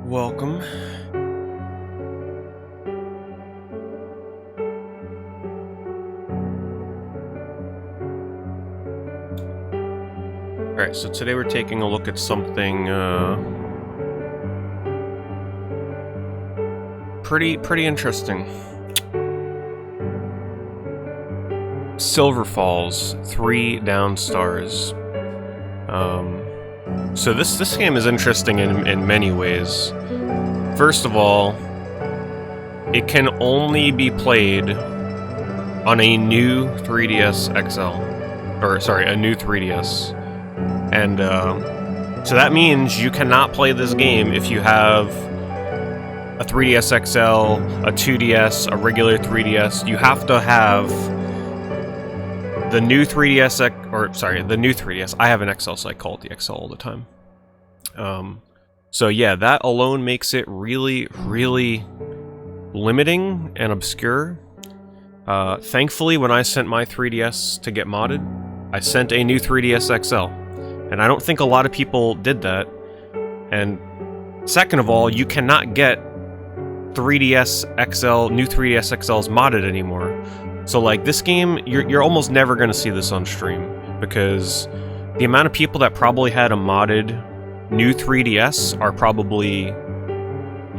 Welcome. Alright, so today we're taking a look at something pretty interesting. Silver Falls, 3 down stars. So this game is interesting in many ways. First of all, it can only be played on a new 3DS XL. Or, sorry, a new 3DS. And, so that means you cannot play this game if you have a 3DS XL, a 2DS, a regular 3DS. You have to have the new 3DS, the new 3DS. I have an XL, so I call it the XL all the time. So yeah, that alone makes it really limiting and obscure. Thankfully, when I sent my 3DS to get modded, I sent a new 3DS XL. And I don't think a lot of people did that. And second of all, you cannot get 3DS XL, new 3DS XLs modded anymore. So like this game, you're almost never going to see this on stream, because the amount of people that probably had a modded new 3DS are probably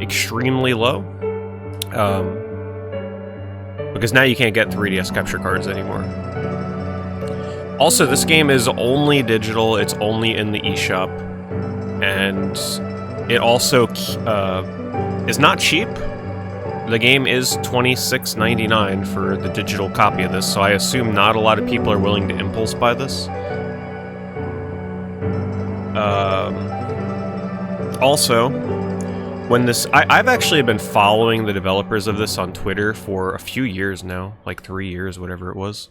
extremely low. Because now you can't get 3DS capture cards anymore. Also, this game is only digital, it's only in the eShop, and it also is not cheap. The game is $26.99 for the digital copy of this, so I assume not a lot of people are willing to impulse buy this. Also, when this... I've actually been following the developers of this on Twitter for a few years now, like 3 years, whatever it was.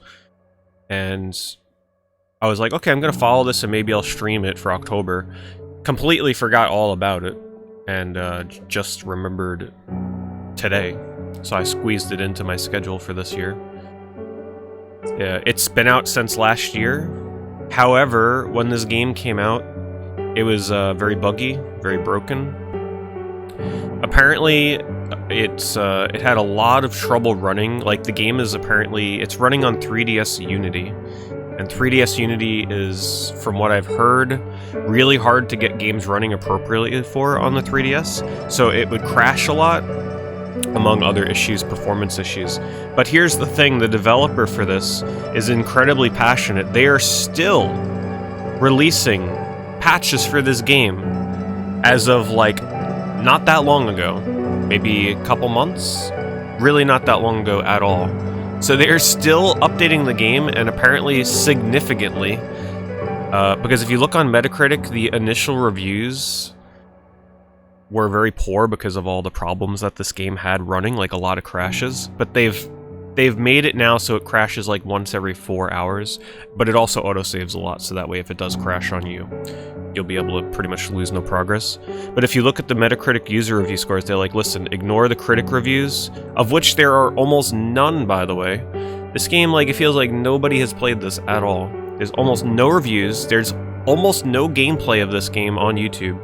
And I was like, okay, I'm gonna follow this and maybe I'll stream it for October. Completely forgot all about it, and just remembered today, so I squeezed it into my schedule for this year. Yeah, it's been out since last year. However, when this game came out, it was very buggy, very broken. Apparently, it had a lot of trouble running. Like, the game is apparently... it's running on 3DS Unity. And 3DS Unity is, from what I've heard, really hard to get games running appropriately for on the 3DS. So it would crash a lot, among other issues, performance issues. But here's the thing, the developer for this is incredibly passionate. They are still releasing patches for this game as of, like, not that long ago. Maybe a couple months? Really not that long ago at all. So they're still updating the game, and apparently significantly. Because if you look on Metacritic, the initial reviews were very poor because of all the problems that this game had running, like a lot of crashes. But they've made it now so it crashes like once every 4 hours, but it also autosaves a lot, so that way if it does crash on you, you'll be able to pretty much lose no progress. But if you look at the Metacritic user review scores, they're like, listen, ignore the critic reviews, of which there are almost none, by the way. This game, like, it feels like nobody has played this at all. There's almost no reviews, there's almost no gameplay of this game on YouTube.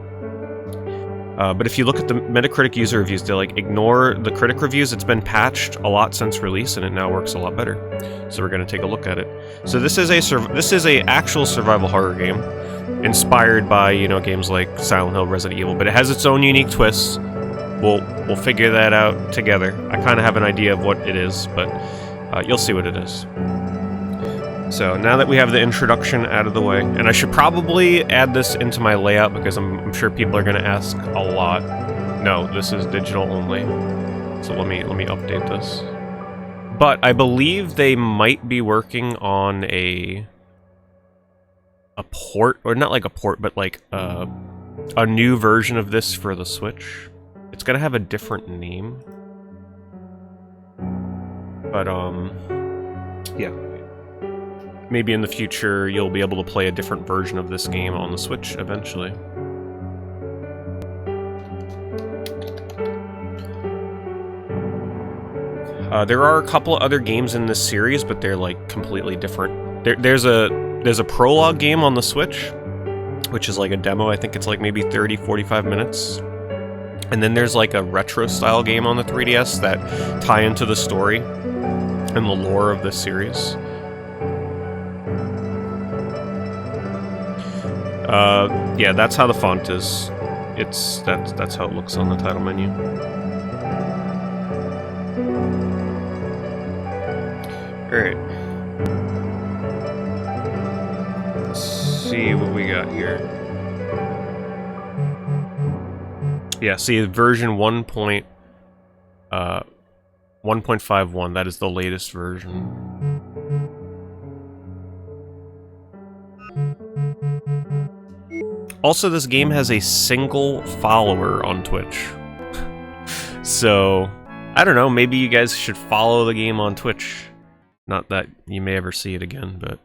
But if you look at the Metacritic user reviews, they're like, ignore the critic reviews, it's been patched a lot since release, and it now works a lot better. So we're going to take a look at it. So this is a actual survival horror game, inspired by, you know, games like Silent Hill, Resident Evil, but it has its own unique twists. We'll figure that out together. I kind of have an idea of what it is, but you'll see what it is. So now that we have the introduction out of the way, and I should probably add this into my layout because I'm sure people are going to ask a lot. No, this is digital only. So let me update this. But I believe they might be working on a port, or not like a port, but like a new version of this for the Switch. It's gonna have a different name. But yeah. Maybe in the future you'll be able to play a different version of this game on the Switch eventually. There are a couple of other games in this series, but they're like completely different. There's a prologue game on the Switch which is like a demo. I think it's like maybe 30, 45 minutes. And then there's like a retro style game on the 3DS that tie into the story and the lore of this series. Yeah, that's how the font is. That's how it looks on the title menu. Alright. Let's see what we got here. Yeah, see, version 1.51, that is the latest version. Also, this game has a single follower on Twitch. So, I don't know, maybe you guys should follow the game on Twitch. Not that you may ever see it again, but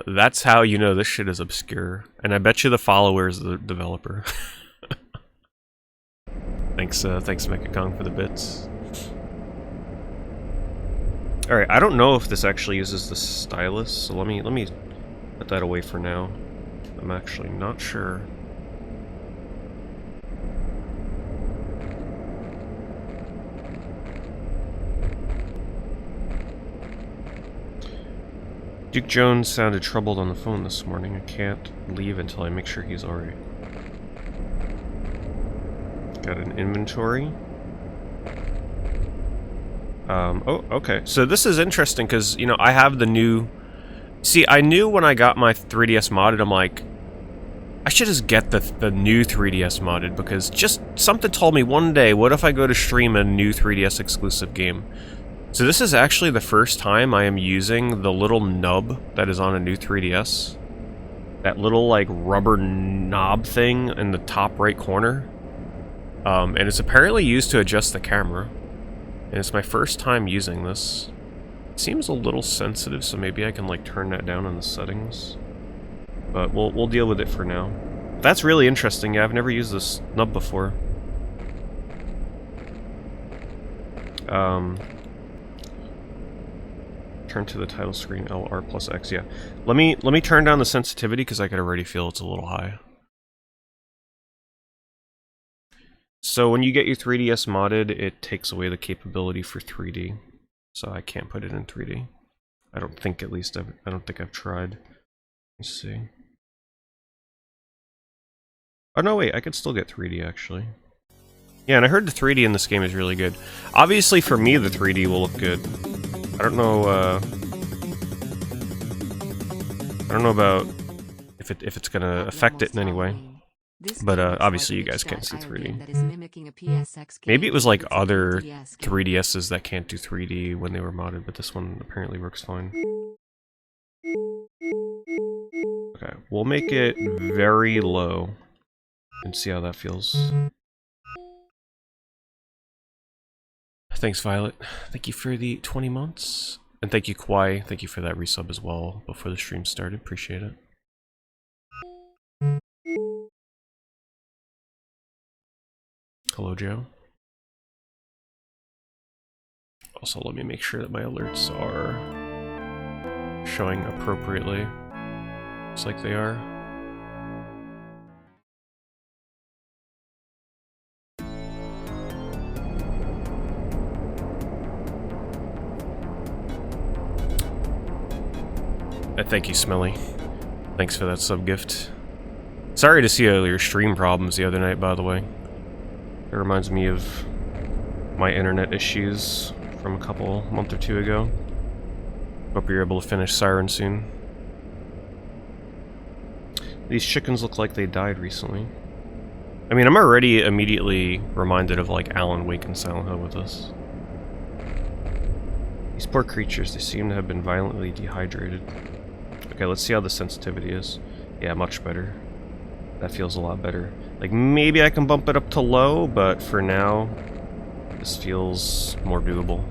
that's how you know this shit is obscure. And I bet you the follower is the developer. Thanks Mechakong for the bits. Alright, I don't know if this actually uses the stylus, so let me put that away for now. I'm actually not sure. Duke Jones sounded troubled on the phone this morning. I can't leave until I make sure he's alright. Got an inventory. Oh, okay. So this is interesting because, you know, I have the new... See, I knew when I got my 3DS modded, I'm like, I should just get the new 3DS modded because just something told me one day, what if I go to stream a new 3DS exclusive game? So this is actually the first time I am using the little nub that is on a new 3DS. That little, like, rubber knob thing in the top right corner. And it's apparently used to adjust the camera. And it's my first time using this. It seems a little sensitive, so maybe I can, like, turn that down in the settings. But we'll deal with it for now. That's really interesting. Yeah, I've never used this nub before. Turn to the title screen, LR plus X, yeah. Let me turn down the sensitivity because I could already feel it's a little high. So when you get your 3DS modded, it takes away the capability for 3D. So I can't put it in 3D. I don't think, at least, I don't think I've tried. Let's see. Oh no, wait, I could still get 3D actually. Yeah, and I heard the 3D in this game is really good. Obviously for me the 3D will look good. I don't know about if it's gonna affect it in any way. But obviously you guys can't see 3D. Maybe it was like other 3DSs that can't do 3D when they were modded, but this one apparently works fine. Okay, we'll make it very low and see how that feels. Thanks, Violet. Thank you for the 20 months. And thank you, Kwai. Thank you for that resub as well before the stream started. Appreciate it. Hello, Joe. Also, let me make sure that my alerts are showing appropriately. Looks like they are. Thank you, Smelly. Thanks for that sub-gift. Sorry to see all your stream problems the other night, by the way. It reminds me of my internet issues from a month or two ago. Hope you're able to finish Siren soon. These chickens look like they died recently. I mean, I'm already immediately reminded of, like, Alan Wake and Silent Hill with this. These poor creatures, they seem to have been violently dehydrated. Okay, let's see how the sensitivity is. Yeah, much better. That feels a lot better. Like, maybe I can bump it up to low, but for now, this feels more doable.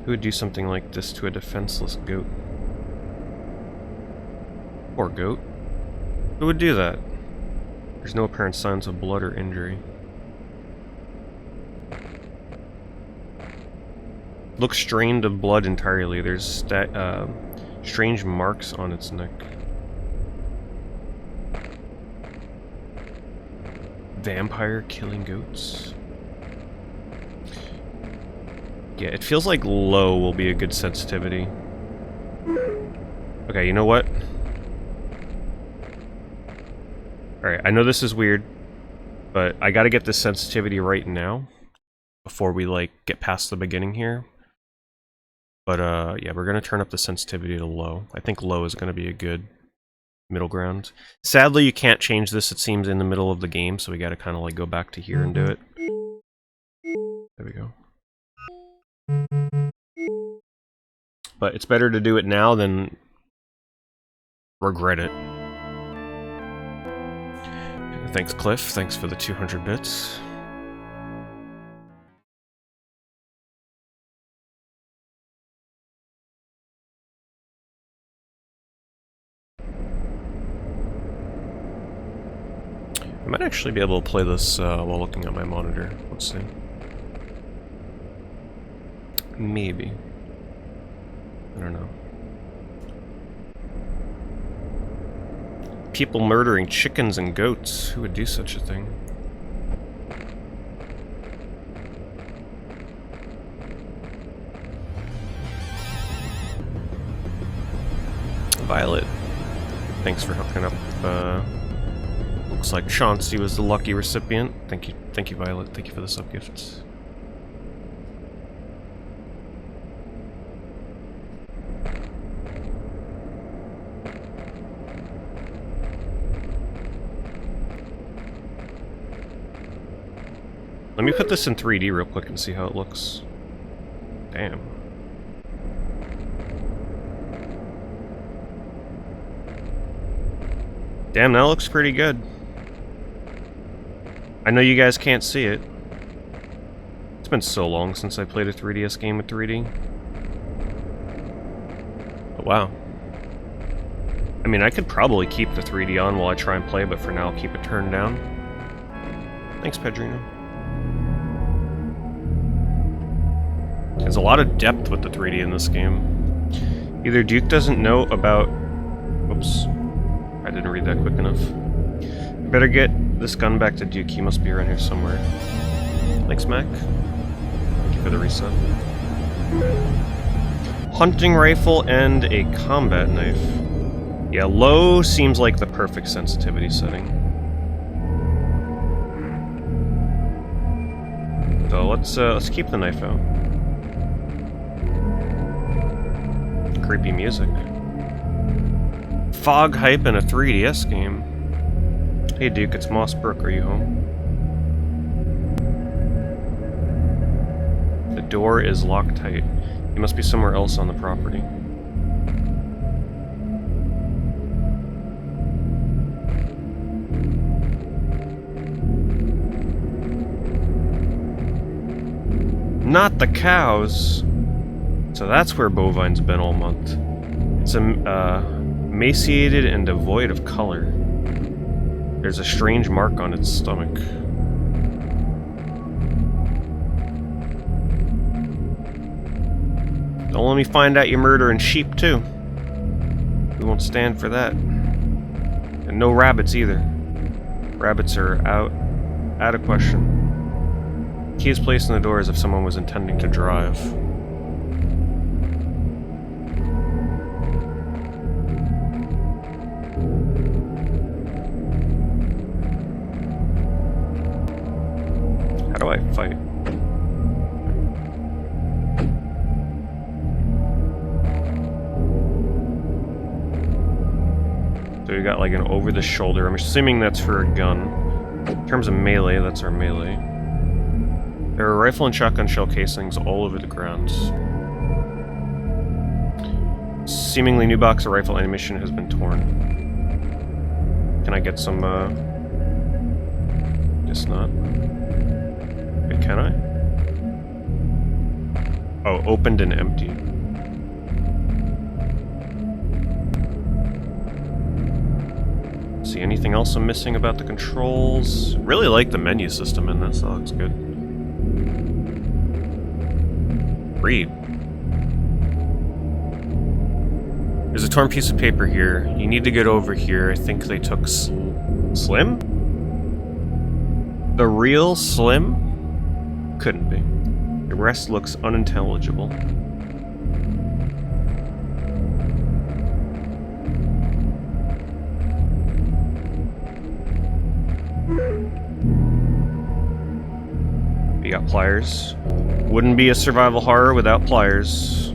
Who would do something like this to a defenseless goat? Poor goat. Who would do that? There's no apparent signs of blood or injury. Looks strained of blood entirely. There's strange marks on its neck. Vampire killing goats. Yeah, it feels like low will be a good sensitivity. Okay, you know what? Alright, I know this is weird, but I gotta get this sensitivity right now before we, like, get past the beginning here. But, yeah, we're gonna turn up the sensitivity to low. I think low is gonna be a good middle ground. Sadly, you can't change this, it seems, in the middle of the game, so we gotta kind of, like, go back to here and do it. There we go. But it's better to do it now than regret it. Thanks, Cliff. Thanks for the 200 bits. I might actually be able to play this while looking at my monitor. Let's see. Maybe. I don't know. People murdering chickens and goats. Who would do such a thing? Violet. Thanks for hooking up. Looks like Chauncey was the lucky recipient. Thank you, Violet. Thank you for the sub-gifts. Let me put this in 3D real quick and see how it looks. Damn. Damn, that looks pretty good. I know you guys can't see it. It's been so long since I played a 3DS game with 3D. But wow. I mean, I could probably keep the 3D on while I try and play, but for now I'll keep it turned down. Thanks, Pedrino. There's a lot of depth with the 3D in this game. Either Duke doesn't know about... Whoops. I didn't read that quick enough. I better get this gun back to Duke. He must be around here somewhere. Thanks, Mac. Thank you for the reset. Hunting rifle and a combat knife. Yeah, low seems like the perfect sensitivity setting. So let's keep the knife out. Creepy music. Fog hype in a 3DS game. Hey Duke, it's Moss Brook, are you home? The door is locked tight. You must be somewhere else on the property. Not the cows! So that's where Bovine's been all month. It's emaciated and devoid of color. There's a strange mark on its stomach. Don't let me find out you're murdering sheep too. We won't stand for that. And no rabbits either. Rabbits are out of question. Key is placed in the door as if someone was intending to drive. How do I fight? So we got like an over the shoulder. I'm assuming that's for a gun. In terms of melee, that's our melee. There are rifle and shotgun shell casings all over the ground. Seemingly new box of rifle ammunition has been torn. Can I get some, Guess not. Wait, can I? Oh, opened and empty. See anything else I'm missing about the controls? Really like the menu system in this, that looks good. Read. There's a torn piece of paper here. You need to get over here. I think they took Slim? The real Slim? Couldn't be. The rest looks unintelligible. You got pliers. Wouldn't be a survival horror without pliers.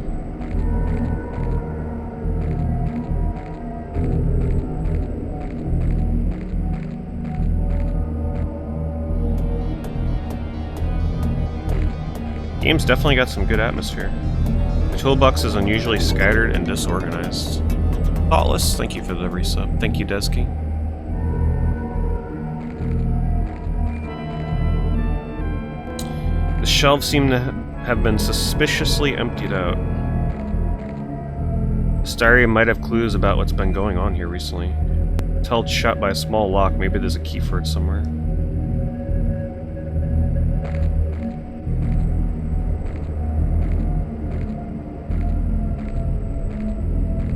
Game's definitely got some good atmosphere. The toolbox is unusually scattered and disorganized. Thoughtless, thank you for the resub. Thank you, Desky. The shelves seem to have been suspiciously emptied out. This diary might have clues about what's been going on here recently. It's held shut by a small lock. Maybe there's a key for it somewhere.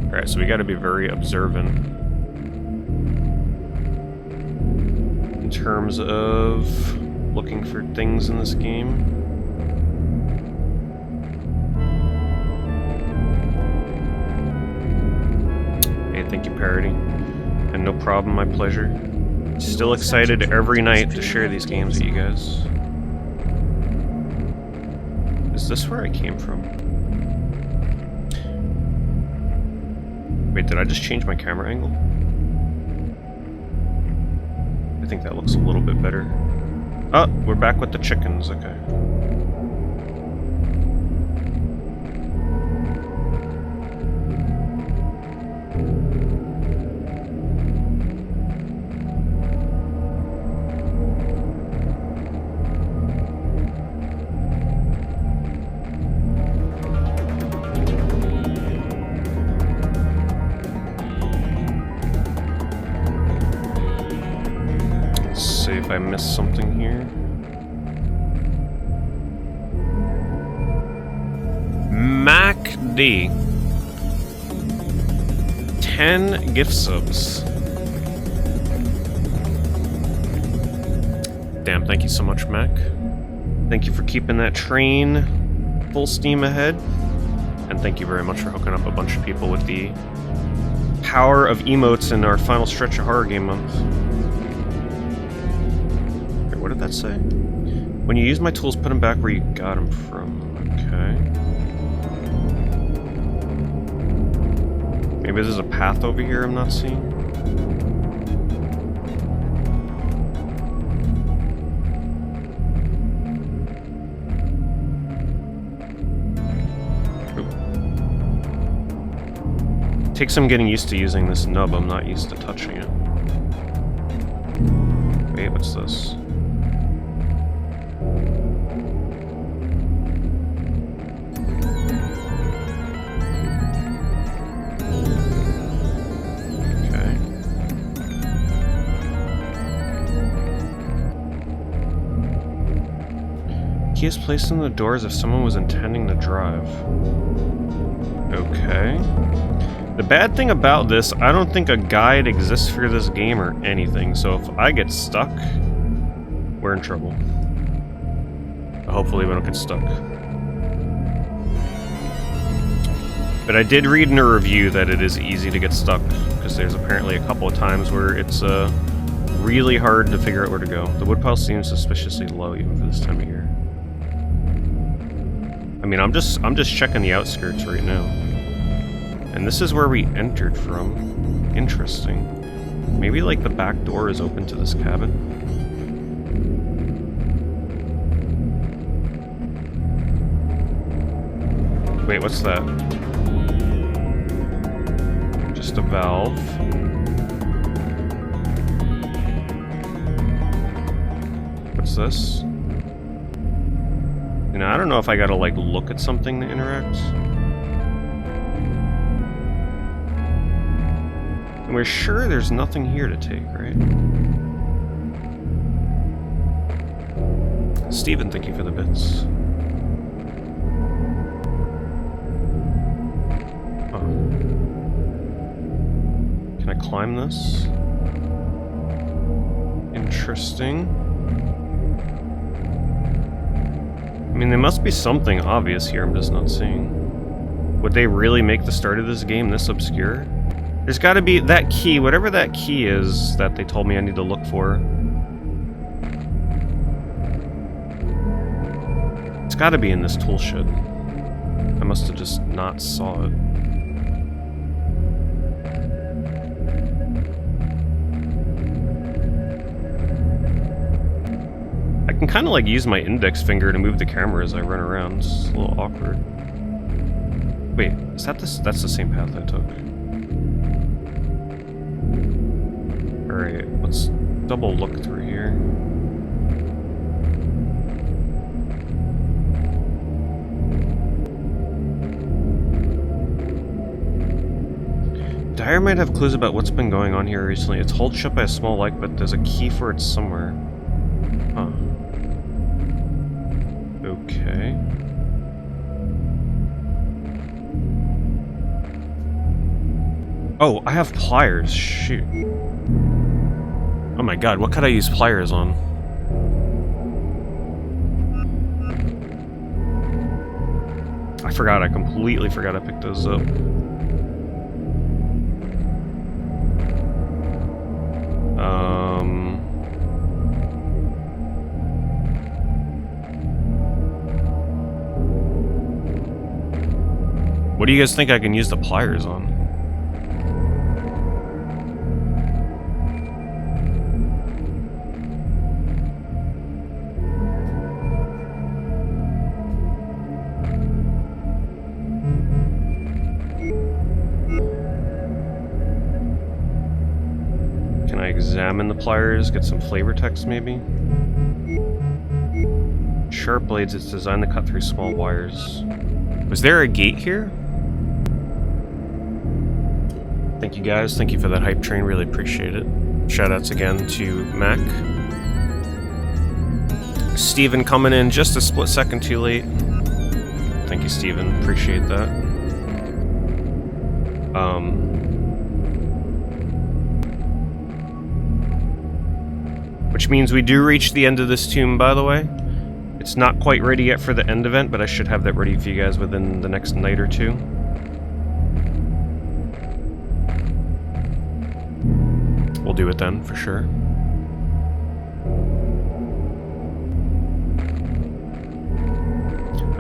Alright, so we gotta be very observant in terms of looking for things in this game. Thank you, Parody. And no problem, my pleasure. Still excited every night to share these games with you guys. Is this where I came from? Wait, did I just change my camera angle? I think that looks a little bit better. Oh, we're back with the chickens, okay. If I missed something here. Mac D. 10 gift subs. Damn, thank you so much, Mac. Thank you for keeping that train full steam ahead. And thank you very much for hooking up a bunch of people with the power of emotes in our final stretch of horror game month. What did that say? When you use my tools, put them back where you got them from. Okay. Maybe there's a path over here I'm not seeing. Ooh. Takes some getting used to using this nub. I'm not used to touching it. Wait, what's this? Key is placed in the door as if someone was intending to drive. Okay. The bad thing about this, I don't think a guide exists for this game or anything, so if I get stuck, we're in trouble. But hopefully we don't get stuck. But I did read in a review that it is easy to get stuck, because there's apparently a couple of times where it's really hard to figure out where to go. The woodpile seems suspiciously low even for this time of year. I mean, I'm just checking the outskirts right now. And this is where we entered from. Interesting. Maybe, like, the back door is open to this cabin? Wait, what's that? Just a valve. What's this? You know, I don't know if I gotta, like, look at something to interact. And we're sure there's nothing here to take, right? Steven, thank you for the bits. Oh. can't climb this. Interesting. I mean, there must be something obvious here I'm just not seeing. Would they really make the start of this game this obscure? There's gotta be that key, whatever that key is that they told me I need to look for. It's gotta be in this tool shed. I must have just not saw it. I can kind of like use my index finger to move the camera as I run around. It's a little awkward. Wait, is that this? That's the same path I took. Alright, let's double look through here. Diary might have clues about what's been going on here recently. It's held shut by a small light, but there's a key for it somewhere. Huh. Okay. Oh, I have pliers. Shoot. Oh my god, what could I use pliers on? I forgot, I completely forgot I picked those up. What do you guys think I can use the pliers on? Can I examine the pliers, get some flavor text maybe? Sharp blades, it's designed to cut through small wires. Was there a gate here? Thank you guys, thank you for that hype train, really appreciate it. Shoutouts again to Mac. Steven coming in just a split second too late. Thank you, Steven, appreciate that. Which means we do reach the end of this tomb, by the way. It's not quite ready yet for the end event, but I should have that ready for you guys within the next night or two. We'll do it then, for sure.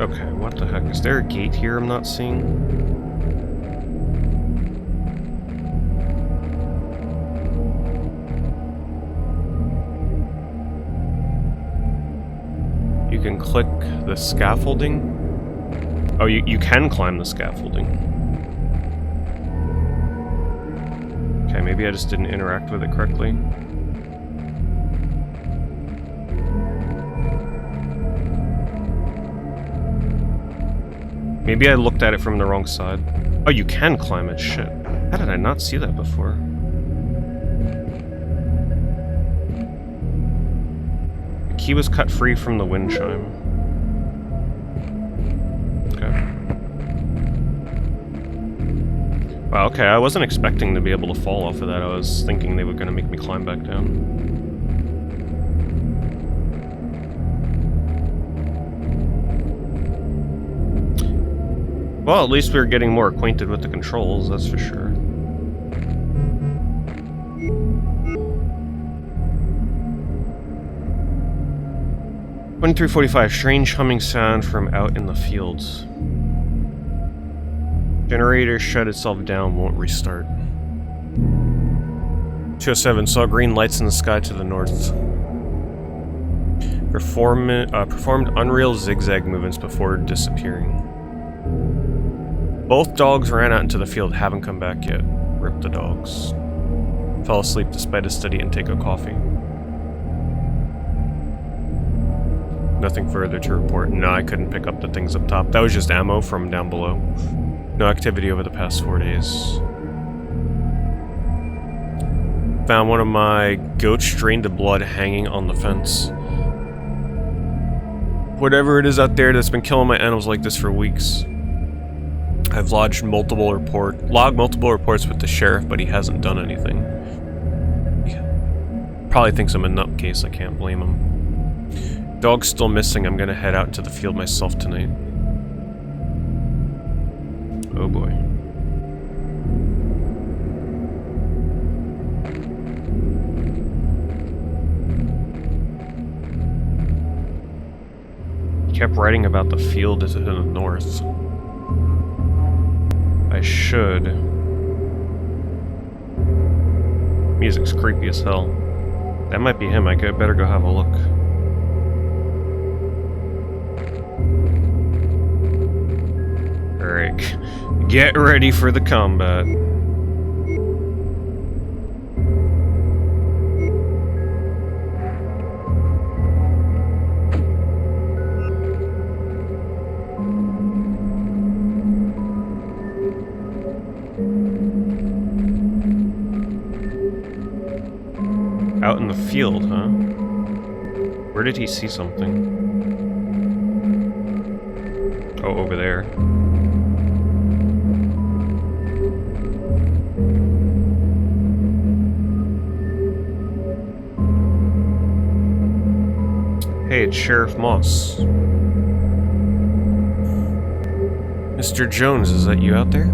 Okay, what the heck? Is there a gate here I'm not seeing? You can click the scaffolding. Oh, you can climb the scaffolding. Okay, maybe I just didn't interact with it correctly. 'Maybe I looked at it from the wrong side. Oh, you can climb it, shit. How did I not see that before? The key was cut free from the wind chime. Okay. Wow, okay, I wasn't expecting to be able to fall off of that. I was thinking they were gonna make me climb back down. Well, at least we're getting more acquainted with the controls, that's for sure. (23:45) Strange humming sound from out in the fields. Generator shut itself down, won't restart. 207 saw green lights in the sky to the north. Performed unreal zigzag movements before disappearing. Both dogs ran out into the field, haven't come back yet. Rip the dogs. Fell asleep despite a steady intake of coffee. Nothing further to report. No, I couldn't pick up the things up top. That was just ammo from down below. No activity over the past 4 days. Found one of my goats drained to blood hanging on the fence. Whatever it is out there that's been killing my animals like this for weeks. I've logged multiple reports with the sheriff, but he hasn't done anything. He probably thinks I'm a nutcase, I can't blame him. Dog's still missing, I'm gonna head out into the field myself tonight. Oh boy. He kept writing about the field to the north. I should. Music's creepy as hell. That might be him. I better go have a look. Alright. Get ready for the combat. Out in the field, huh? Where did he see something? Oh, over there. Hey, it's Sheriff Moss. Mr. Jones, is that you out there?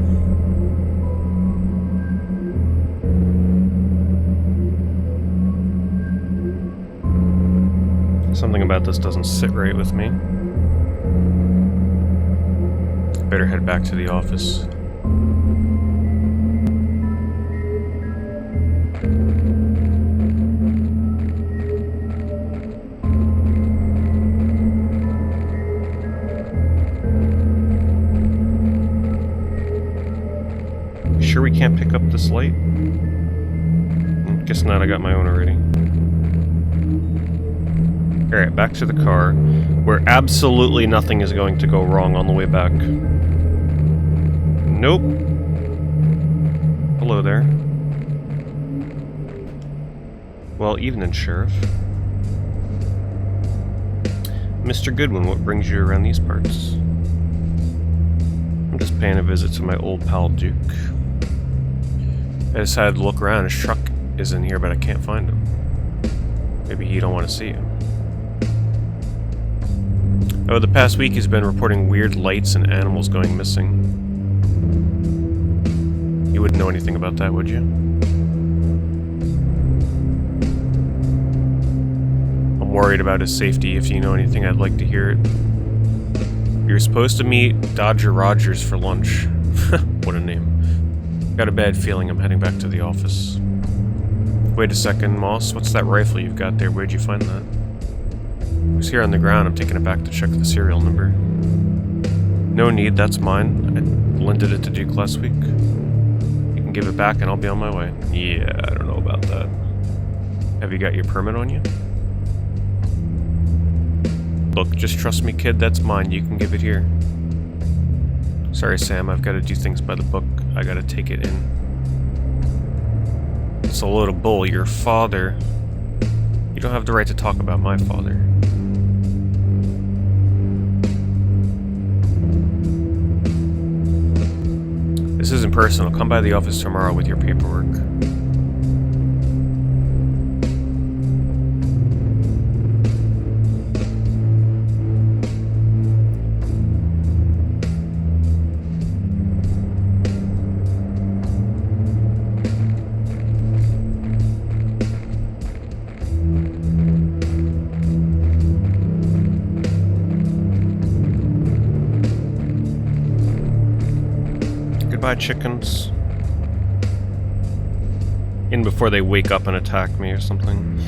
Something about this doesn't sit right with me. Better head back to the office. Sure we can't pick up this light? Guess not, I got my own already. Alright, back to the car, where absolutely nothing is going to go wrong on the way back. Nope. Hello there. Well, evening, Sheriff. Mr. Goodwin, what brings you around these parts? I'm just paying a visit to my old pal Duke. I decided to look around. His truck is in here, but I can't find him. Maybe he don't want to see you. Over the past week, he's been reporting weird lights and animals going missing. You wouldn't know anything about that, would you? I'm worried about his safety. If you know anything, I'd like to hear it. You're supposed to meet Dodger Rogers for lunch. What a name. Got a bad feeling I'm heading back to the office. Wait a second, Moss. What's that rifle you've got there? Where'd you find that? It was here on the ground. I'm taking it back to check the serial number. No need, that's mine. I lended it to Duke last week. You can give it back and I'll be on my way. Yeah, I don't know about that. Have you got your permit on you? Look, just trust me, kid, that's mine. You can give it here. Sorry, Sam, I've got to do things by the book. I gotta take it in. It's a load of bull. Your father... You don't have the right to talk about my father. This isn't personal. Come by the office tomorrow with your paperwork. Goodbye, chickens. In before they wake up and attack me or something.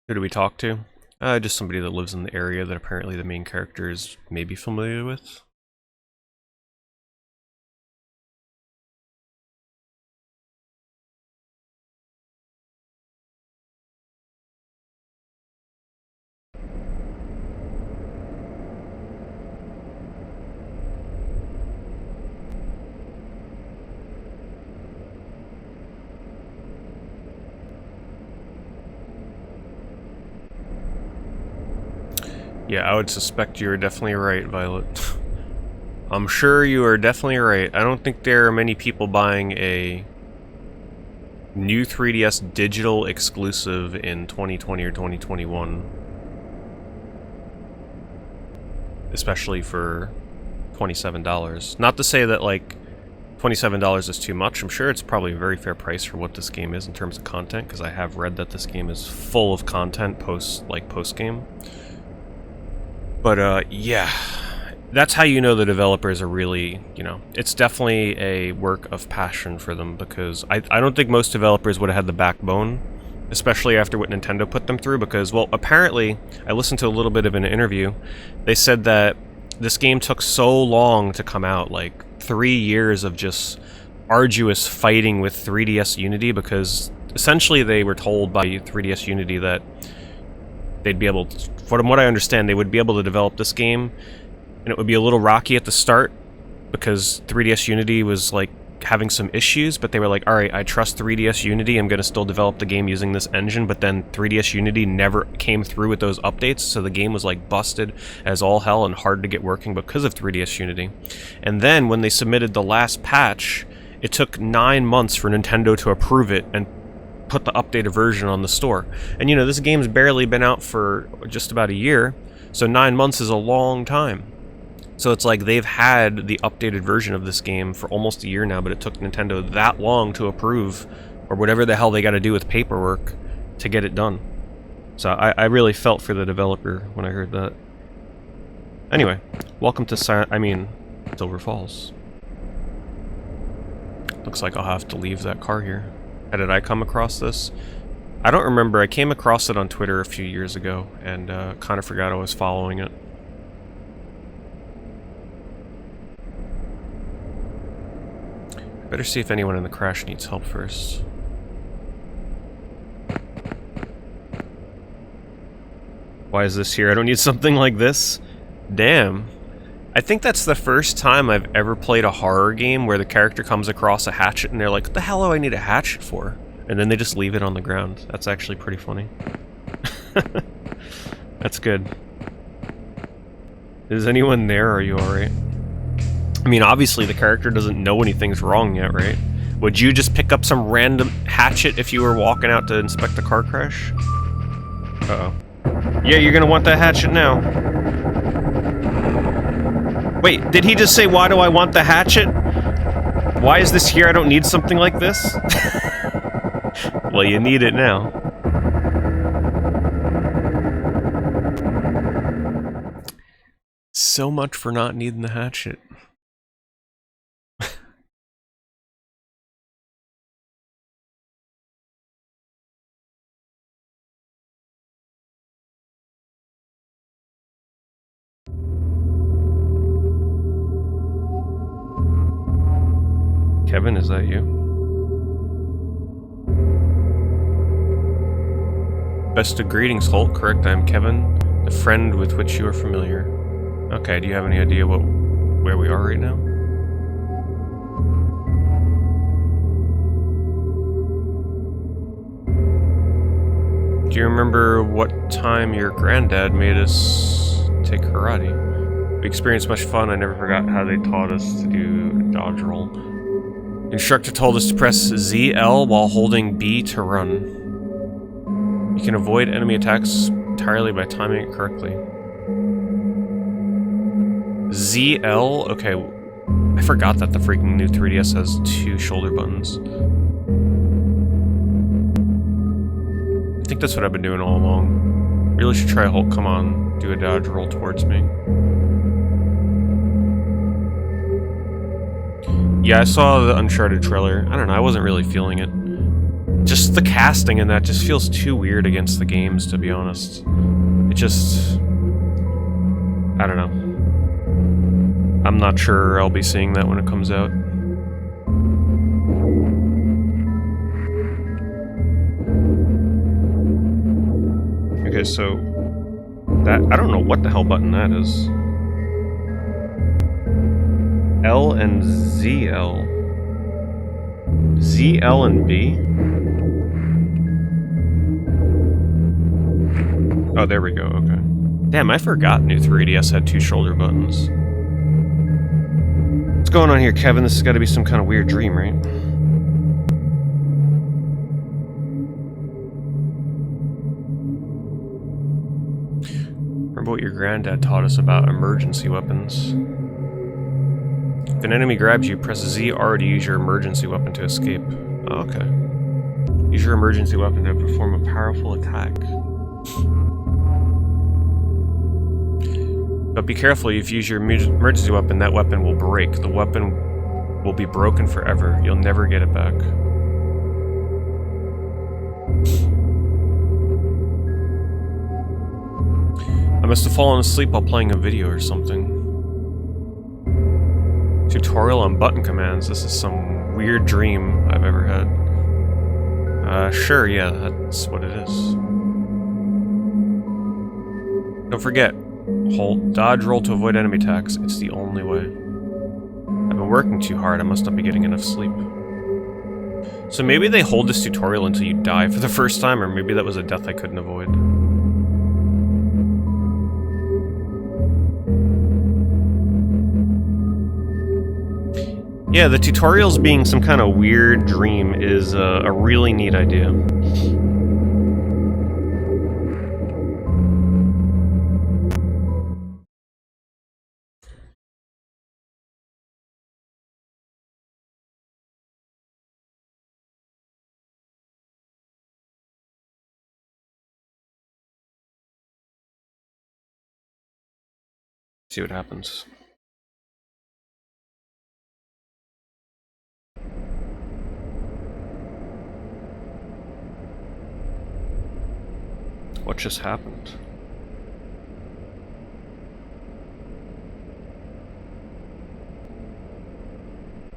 Who do we talk to? Just somebody that lives in the area that apparently the main character is maybe familiar with. Yeah, I would suspect you are definitely right, Violet. I'm sure you are definitely right. I don't think there are many people buying a new 3DS digital exclusive in 2020 or 2021. Especially for $27. Not to say that, like, $27 is too much. I'm sure it's probably a very fair price for what this game is in terms of content, because I have read that this game is full of content post-game. But, yeah. That's how you know the developers are really, you know, it's definitely a work of passion for them, because I don't think most developers would have had the backbone, especially after what Nintendo put them through, because, well, apparently, I listened to a little bit of an interview, they said that this game took so long to come out, like 3 years of just arduous fighting with 3DS Unity, because essentially they were told by 3DS Unity that they'd be able to, from what I understand, they would be able to develop this game, and it would be a little rocky at the start, because 3DS Unity was, like, having some issues, but they were like, alright, I trust 3DS Unity, I'm gonna still develop the game using this engine, but then 3DS Unity never came through with those updates, so the game was, like, busted as all hell and hard to get working because of 3DS Unity. And then, when they submitted the last patch, it took 9 months for Nintendo to approve it and put the updated version on the store. And, you know, this game's barely been out for just about a year, so 9 months is a long time. So it's like they've had the updated version of this game for almost a year now, but it took Nintendo that long to approve, or whatever the hell they got to do with paperwork to get it done. So I really felt for the developer when I heard that. Anyway, welcome to Silver Falls. Looks like I'll have to leave that car here. How did I come across this? I don't remember. I came across it on Twitter a few years ago, and kind of forgot I was following it. Better see if anyone in the crash needs help first. Why is this here? I don't need something like this? Damn. I think that's the first time I've ever played a horror game where the character comes across a hatchet and they're like, what the hell do I need a hatchet for? And then they just leave it on the ground. That's actually pretty funny. That's good. Is anyone there? Are you alright? I mean, obviously the character doesn't know anything's wrong yet, right? Would you just pick up some random hatchet if you were walking out to inspect the car crash? Uh-oh. Yeah, you're gonna want that hatchet now. Wait, did he just say, why do I want the hatchet? Why is this here? I don't need something like this? Well, you need it now. So much for not needing the hatchet. Kevin, is that you? Best of greetings, Holt. Correct, I'm Kevin, the friend with which you are familiar. Okay, do you have any idea where we are right now? Do you remember what time your granddad made us take karate? We experienced much fun. I never forgot how they taught us to do a dodge roll. The instructor told us to press ZL while holding B to run. You can avoid enemy attacks entirely by timing it correctly. ZL? Okay, I forgot that the freaking new 3DS has 2 shoulder buttons. I think that's what I've been doing all along. Really should try Hulk. Come on, do a dodge roll towards me. Yeah, I saw the Uncharted trailer. I don't know, I wasn't really feeling it. Just the casting in that just feels too weird against the games, to be honest. It just... I don't know. I'm not sure I'll be seeing that when it comes out. Okay, so... that... I don't know what the hell button that is. L and ZL. ZL and B? Oh, there we go, okay. Damn, I forgot new 3DS had 2 shoulder buttons. What's going on here, Kevin? This has got to be some kind of weird dream, right? Remember what your granddad taught us about emergency weapons. If an enemy grabs you, press ZR to use your emergency weapon to escape. Oh, okay. Use your emergency weapon to perform a powerful attack. But be careful, if you use your emergency weapon, that weapon will break. The weapon will be broken forever. You'll never get it back. I must have fallen asleep while playing a video or something. Tutorial on button commands. This is some weird dream I've ever had. Sure, yeah, that's what it is. Don't forget, hold dodge roll to avoid enemy attacks. It's the only way. I've been working too hard. I must not be getting enough sleep. So maybe they hold this tutorial until you die for the first time, or maybe that was a death I couldn't avoid. Yeah, the tutorials being some kind of weird dream is a really neat idea. See what happens. What just happened?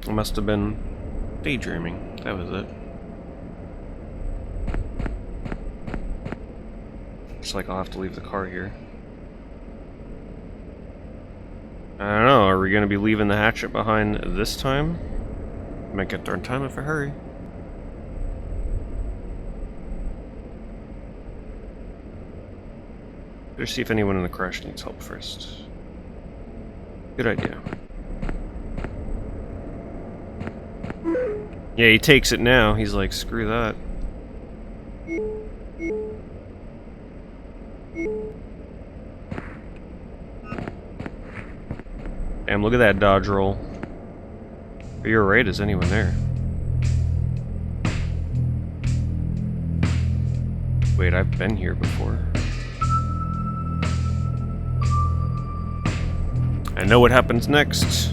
I must have been daydreaming. That was it. Looks like I'll have to leave the car here. I don't know, are we gonna be leaving the hatchet behind this time? Might get there in time if I hurry. Better see if anyone in the crash needs help first. Good idea. Yeah, he takes it now. He's like, screw that. Damn, look at that dodge roll. But you're right, is anyone there? Wait, I've been here before. I know what happens next.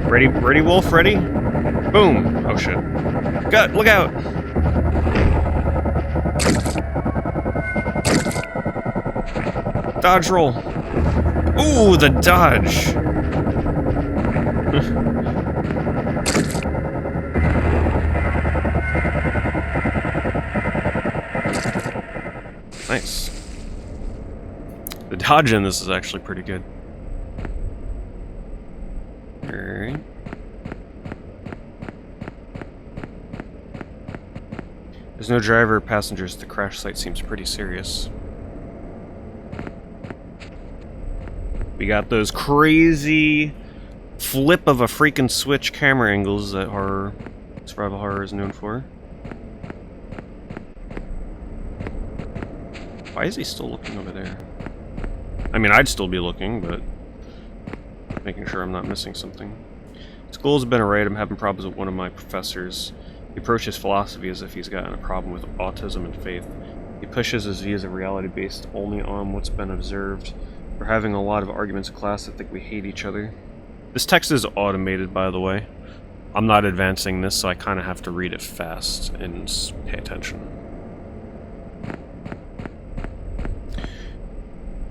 Ready, Wolf, ready? Boom! Oh shit. God, look out! Dodge roll! Ooh, the dodge! Nice. The dodge in this is actually pretty good. Alright. There's no driver or passengers. The crash site seems pretty serious. We got those crazy flip of a freaking switch camera angles that horror, survival horror is known for. Why is he still looking over there? I mean, I'd still be looking, but making sure I'm not missing something. School has been alright. I'm having problems with one of my professors. He approaches philosophy as if he's gotten a problem with autism and faith. He pushes his views of reality based only on what's been observed. We're having a lot of arguments in class that think we hate each other. This text is automated, by the way. I'm not advancing this, so I kind of have to read it fast and pay attention.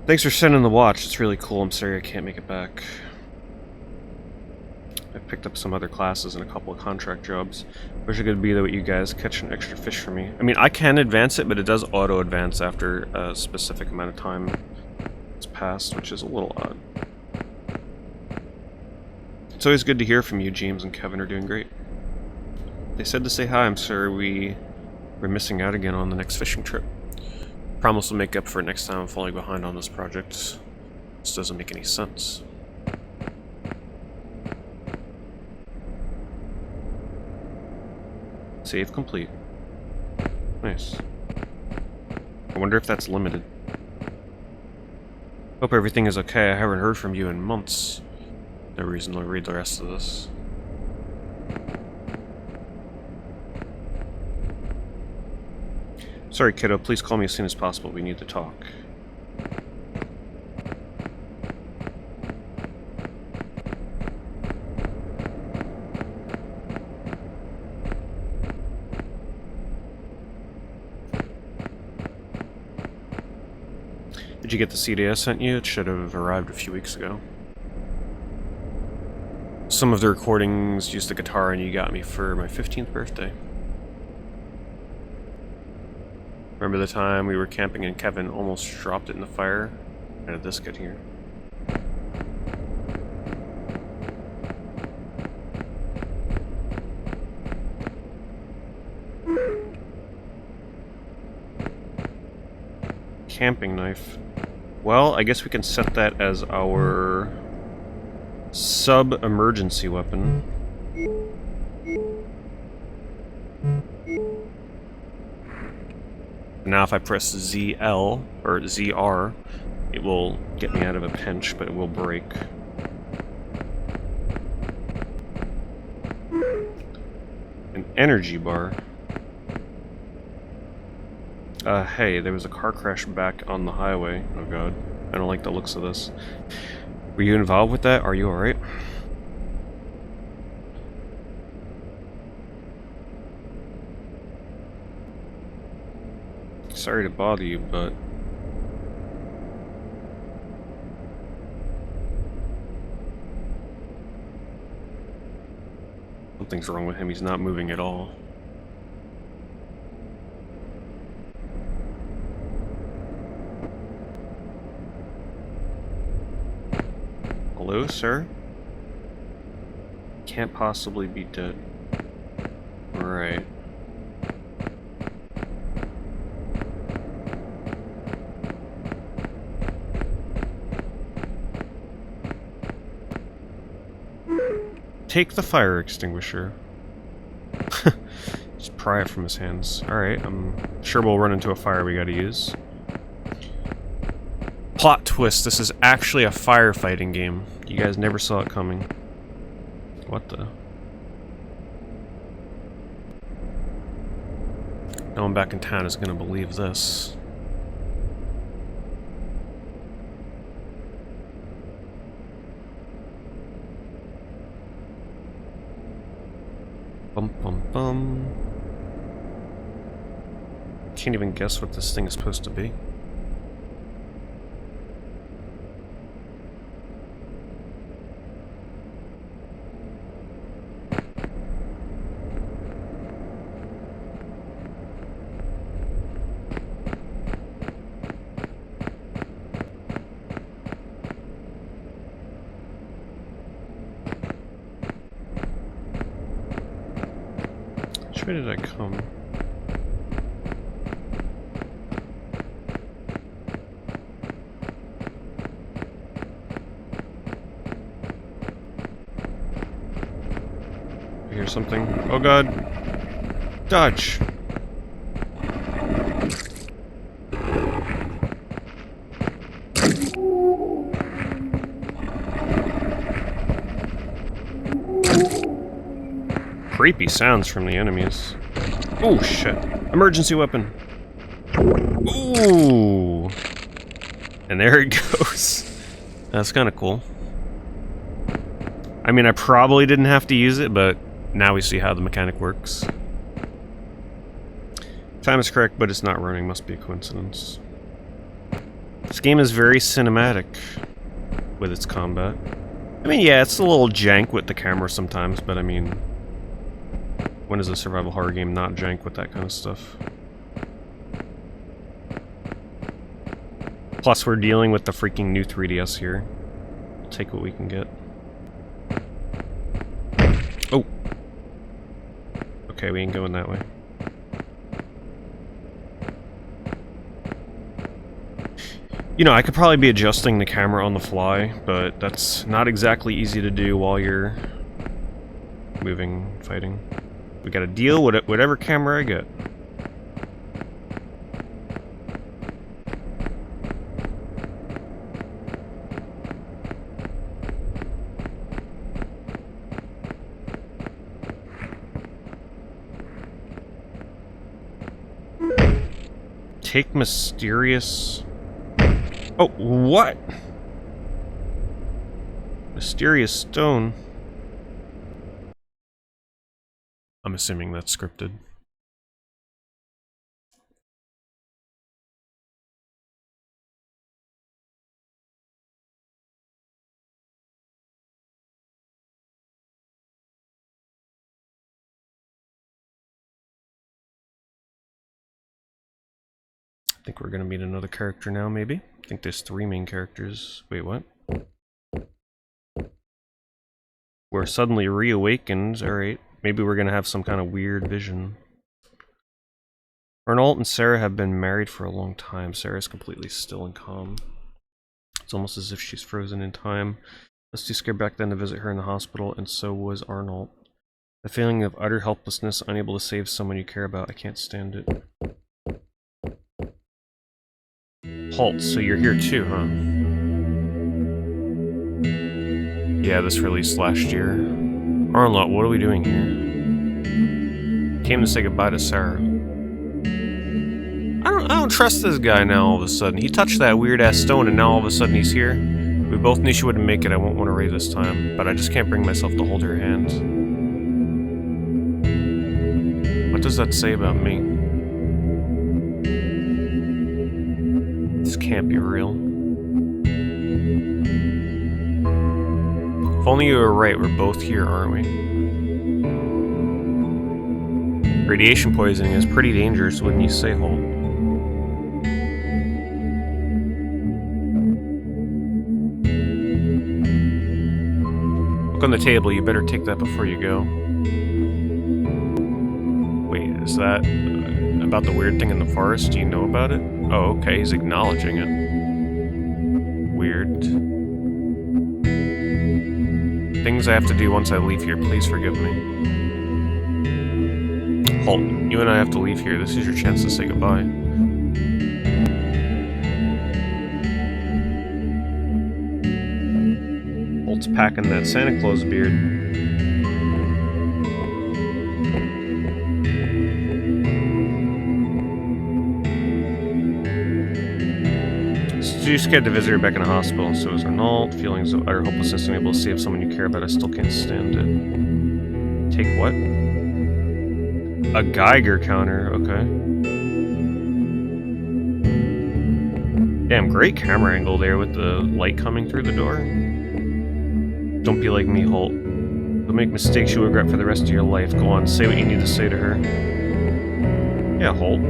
Thanks for sending the watch. It's really cool. I'm sorry I can't make it back. I picked up some other classes and a couple of contract jobs. Wish I could be there with you guys, catch an extra fish for me. I mean, I can advance it, but it does auto-advance after a specific amount of time has passed, which is a little odd. It's always good to hear from you. James and Kevin are doing great. They said to say hi. I'm sorry we're missing out again on the next fishing trip. Promise will make up for it next time I'm falling behind on this project. This doesn't make any sense. Save complete. Nice. I wonder if that's limited. Hope everything is okay. I haven't heard from you in months. No reason to read the rest of this. Sorry, kiddo. Please call me as soon as possible. We need to talk. Did you get the CD I sent you? It should have arrived a few weeks ago. Some of the recordings used the guitar and you got me for my 15th birthday. Remember the time we were camping and Kevin almost dropped it in the fire? How did this get here? Camping knife. Well, I guess we can set that as our sub-emergency weapon. Now if I press ZL, or ZR, it will get me out of a pinch, but it will break. An energy bar. Hey, there was a car crash back on the highway. Oh god, I don't like the looks of this. Were you involved with that? Are you alright? Sorry to bother you, but... something's wrong with him. He's not moving at all. Hello, sir? Can't possibly be dead. Alright. Take the fire extinguisher. Just pry it from his hands. Alright, I'm sure we'll run into a fire we gotta use. Plot twist, this is actually a firefighting game. You guys never saw it coming. What the? No one back in town is gonna believe this. Bum bum bum. Can't even guess what this thing is supposed to be. Which way did I come? I hear something. Oh god! Dodge! Creepy sounds from the enemies. Oh shit. Emergency weapon. Ooh. And there it goes. That's kind of cool. I mean, I probably didn't have to use it, but now we see how the mechanic works. Time is correct, but it's not running. Must be a coincidence. This game is very cinematic with its combat. I mean, yeah, it's a little jank with the camera sometimes, but I mean... when is a survival horror game not jank with that kind of stuff? Plus, we're dealing with the freaking new 3DS here. We'll take what we can get. Oh! Okay, we ain't going that way. You know, I could probably be adjusting the camera on the fly, but that's not exactly easy to do while you're moving, fighting. We gotta deal with it, whatever camera I get. Take mysterious... Oh, what? Mysterious stone. I'm assuming that's scripted. I think we're gonna meet another character now, maybe? I think there's 3 main characters. Wait, what? We're suddenly reawakened. Alright. Maybe we're gonna have some kind of weird vision. Arnold and Sarah have been married for a long time. Sarah's completely still and calm. It's almost as if she's frozen in time. I was too scared back then to visit her in the hospital, and so was Arnold. The feeling of utter helplessness, unable to save someone you care about. I can't stand it. Halt, so you're here too, huh? Yeah, this released last year. Arnold, what are we doing here? Came to say goodbye to Sarah. I don't trust this guy now all of a sudden. He touched that weird-ass stone and now all of a sudden he's here. We both knew she wouldn't make it. I won't want to raid this time, but I just can't bring myself to hold her hand. What does that say about me? This can't be real. If only you were right, we're both here, aren't we? Radiation poisoning is pretty dangerous, wouldn't you say, Holt? Look on the table, you better take that before you go. Wait, is that about the weird thing in the forest? Do you know about it? Oh, okay, he's acknowledging it. Weird. Things I have to do once I leave here, please forgive me. Holt, you and I have to leave here. This is your chance to say goodbye. Holt's packing that Santa Claus beard. You're scared to visit her back in a hospital, and so is Arnold. Feelings of utter hopelessness and unable to save someone you care about. I still can't stand it. Take what? A Geiger counter, okay. Damn, great camera angle there with the light coming through the door. Don't be like me, Holt. Don't make mistakes you'll regret for the rest of your life. Go on, say what you need to say to her. Yeah, Holt.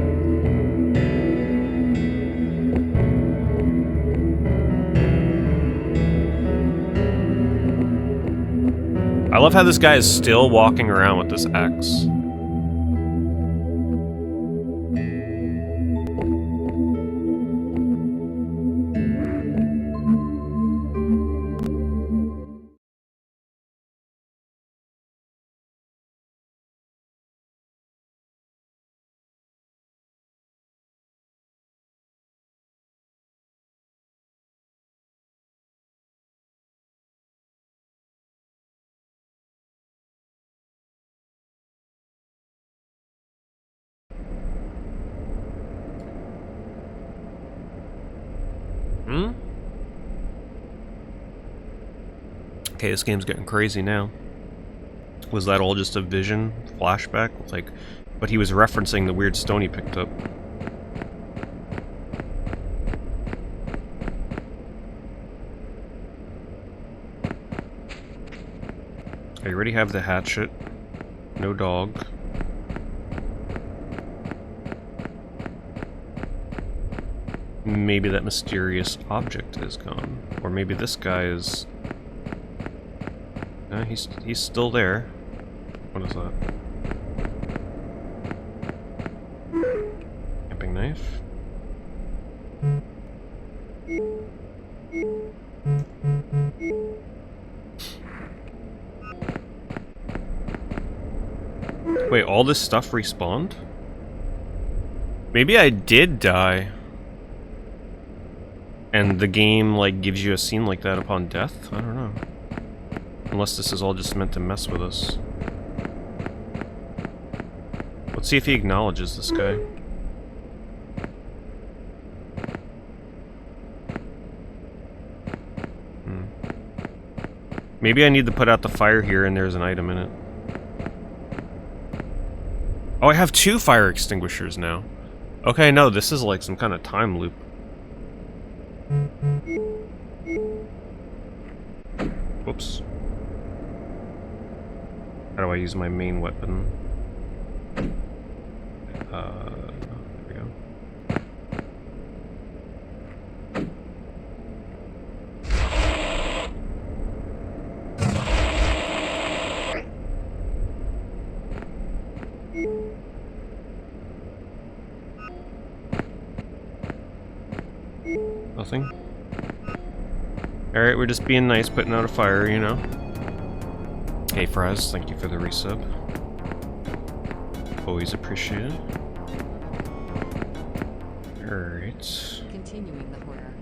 I love how this guy is still walking around with this axe. Okay, this game's getting crazy now. Was that all just a vision? Flashback? Like, but he was referencing the weird stone he picked up. I already have the hatchet. No dog. Maybe that mysterious object is gone. Or maybe this guy is... No, he's still there. What is that? Camping knife? Wait, all this stuff respawned? Maybe I did die. And the game, like, gives you a scene like that upon death? I don't know. Unless this is all just meant to mess with us. Let's see if he acknowledges this guy. Maybe I need to put out the fire here and there's an item in it. Oh, I have 2 fire extinguishers now. Okay, no, this is like some kind of time loop. Whoops. How do I use my main weapon? There we go. Nothing. Alright, we're just being nice, putting out a fire, you know. Hey Fraz, thank you for the resub. Always appreciated. Alright. Continuing the horror.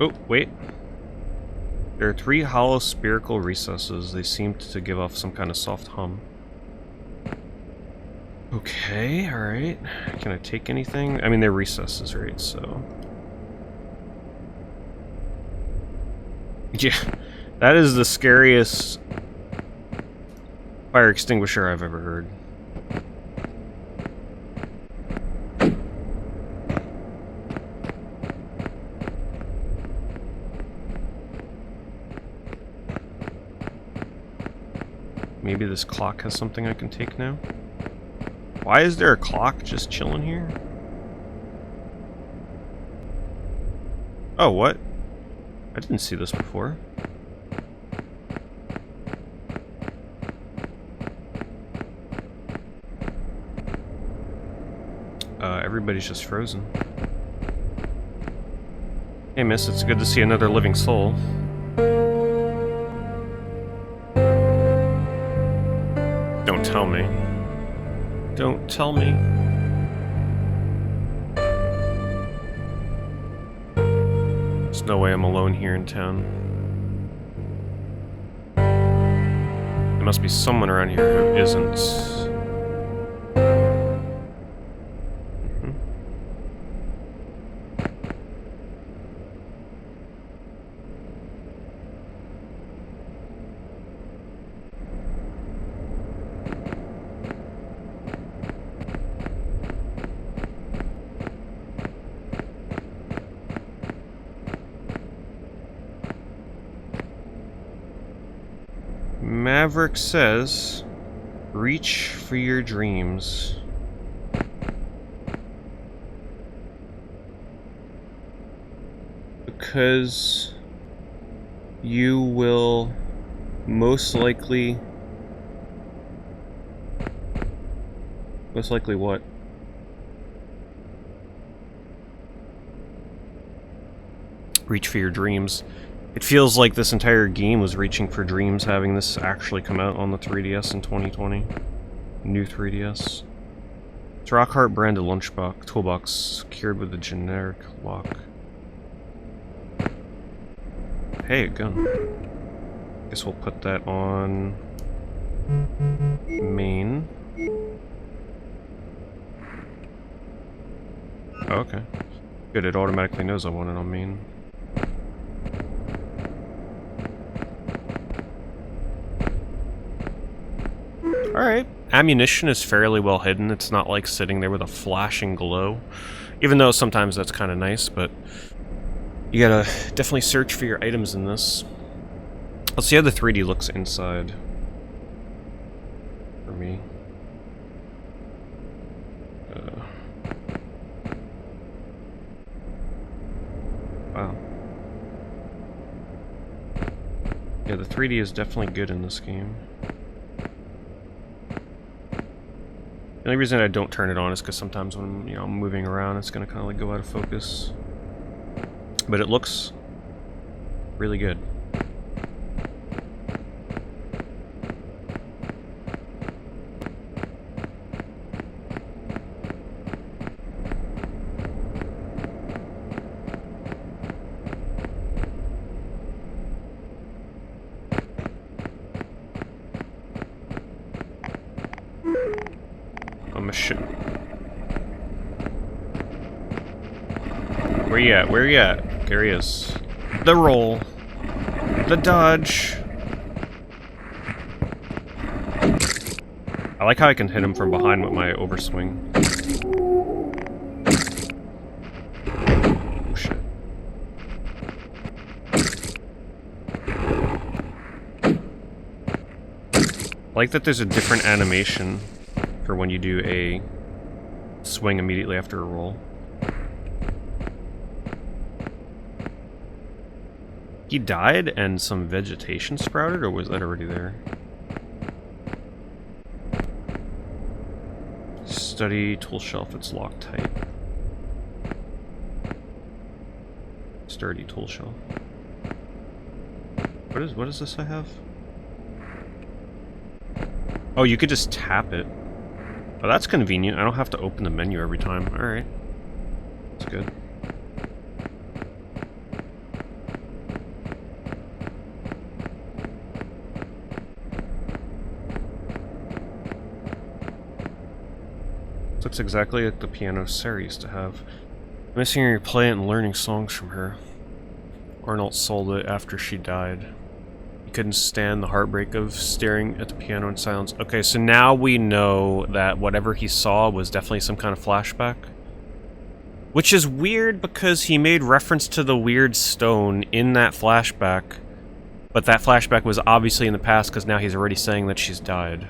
Oh, wait. There are 3 hollow spherical recesses. They seem to give off some kind of soft hum. Okay, alright. Can I take anything? I mean, they're recesses, right? So... yeah, that is the scariest fire extinguisher I've ever heard. Maybe this clock has something I can take now? Why is there a clock just chilling here? Oh, what? I didn't see this before. Everybody's just frozen. Hey miss, it's good to see another living soul. Don't tell me. Don't tell me. There's no way I'm alone here in town. There must be someone around here who isn't. Maverick says, reach for your dreams. Because you will most likely what? Reach for your dreams. It feels like this entire game was reaching for dreams, having this actually come out on the 3DS in 2020. New 3DS. It's Rockhart branded lunchbox toolbox secured with a generic lock. Hey, a gun. Guess we'll put that on main. Oh, okay. Good, it automatically knows I want it on main. Alright. Ammunition is fairly well hidden. It's not like sitting there with a flashing glow. Even though sometimes that's kind of nice, but you gotta definitely search for your items in this. Let's see how the 3D looks inside. For me. Wow. Yeah, the 3D is definitely good in this game. The only reason I don't turn it on is because sometimes when I'm moving around, it's gonna kind of like go out of focus. But it looks really good. shit. Where you at? Where you at? There he is. The roll. The dodge. I like how I can hit him from behind with my overswing. Oh shit. I like that there's a different animation for when you do a swing immediately after a roll. He died and some vegetation sprouted, or was that already there? Study tool shelf, it's locked tight. Sturdy tool shelf. What is this I have? Oh, you could just tap it. Oh, that's convenient. I don't have to open the menu every time. Alright. That's good. Looks exactly like the piano Sarah used to have. Missing her play it and learning songs from her. Arnold sold it after she died. He couldn't stand the heartbreak of staring at the piano in silence. Okay, so now we know that whatever he saw was definitely some kind of flashback. Which is weird because he made reference to the weird stone in that flashback. But that flashback was obviously in the past because now he's already saying that she's died.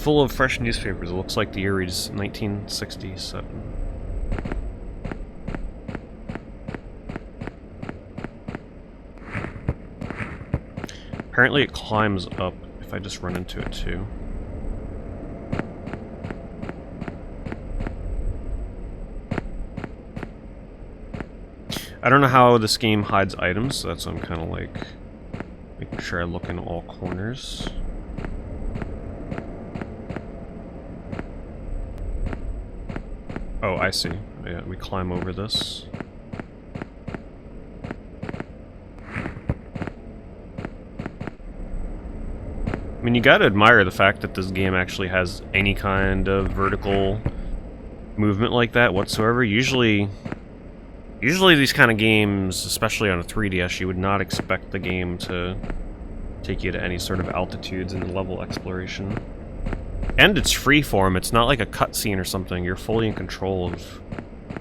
Full of fresh newspapers. It looks like the year reads 1967. Apparently it climbs up if I just run into it too. I don't know how this game hides items, so that's why I'm kind of like making sure I look in all corners. Oh, I see. Yeah, we climb over this. I mean, you gotta admire the fact that this game actually has any kind of vertical movement like that whatsoever. Usually these kind of games, especially on a 3DS, you would not expect the game to take you to any sort of altitudes in the level exploration. And it's freeform, it's not like a cutscene or something, you're fully in control of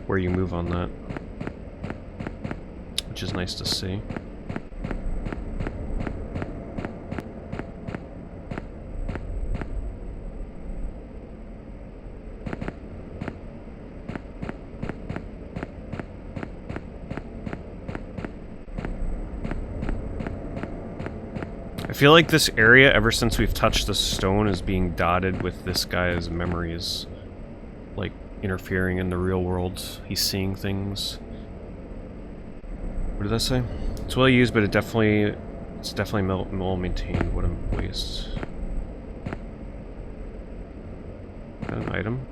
where you move on that. Which is nice to see. I feel like this area, ever since we've touched the stone, is being dotted with this guy's memories. Like, interfering in the real world. He's seeing things. What did that say? It's well used, but it's definitely well maintained. What a waste. Is that an item?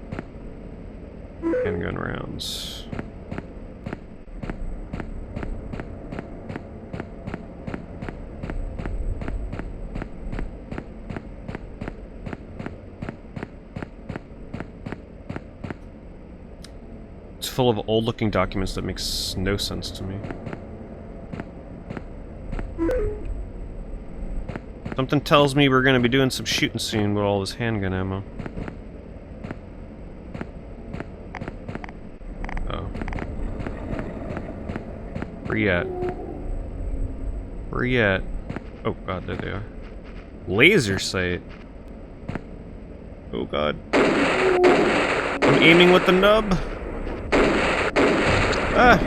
Handgun rounds. Full of old-looking documents that makes no sense to me. Something tells me we're gonna be doing some shooting soon with all this handgun ammo. Oh. Where you at? Where you at? Oh god, there they are. Laser sight. Oh god. I'm aiming with the nub. Ah!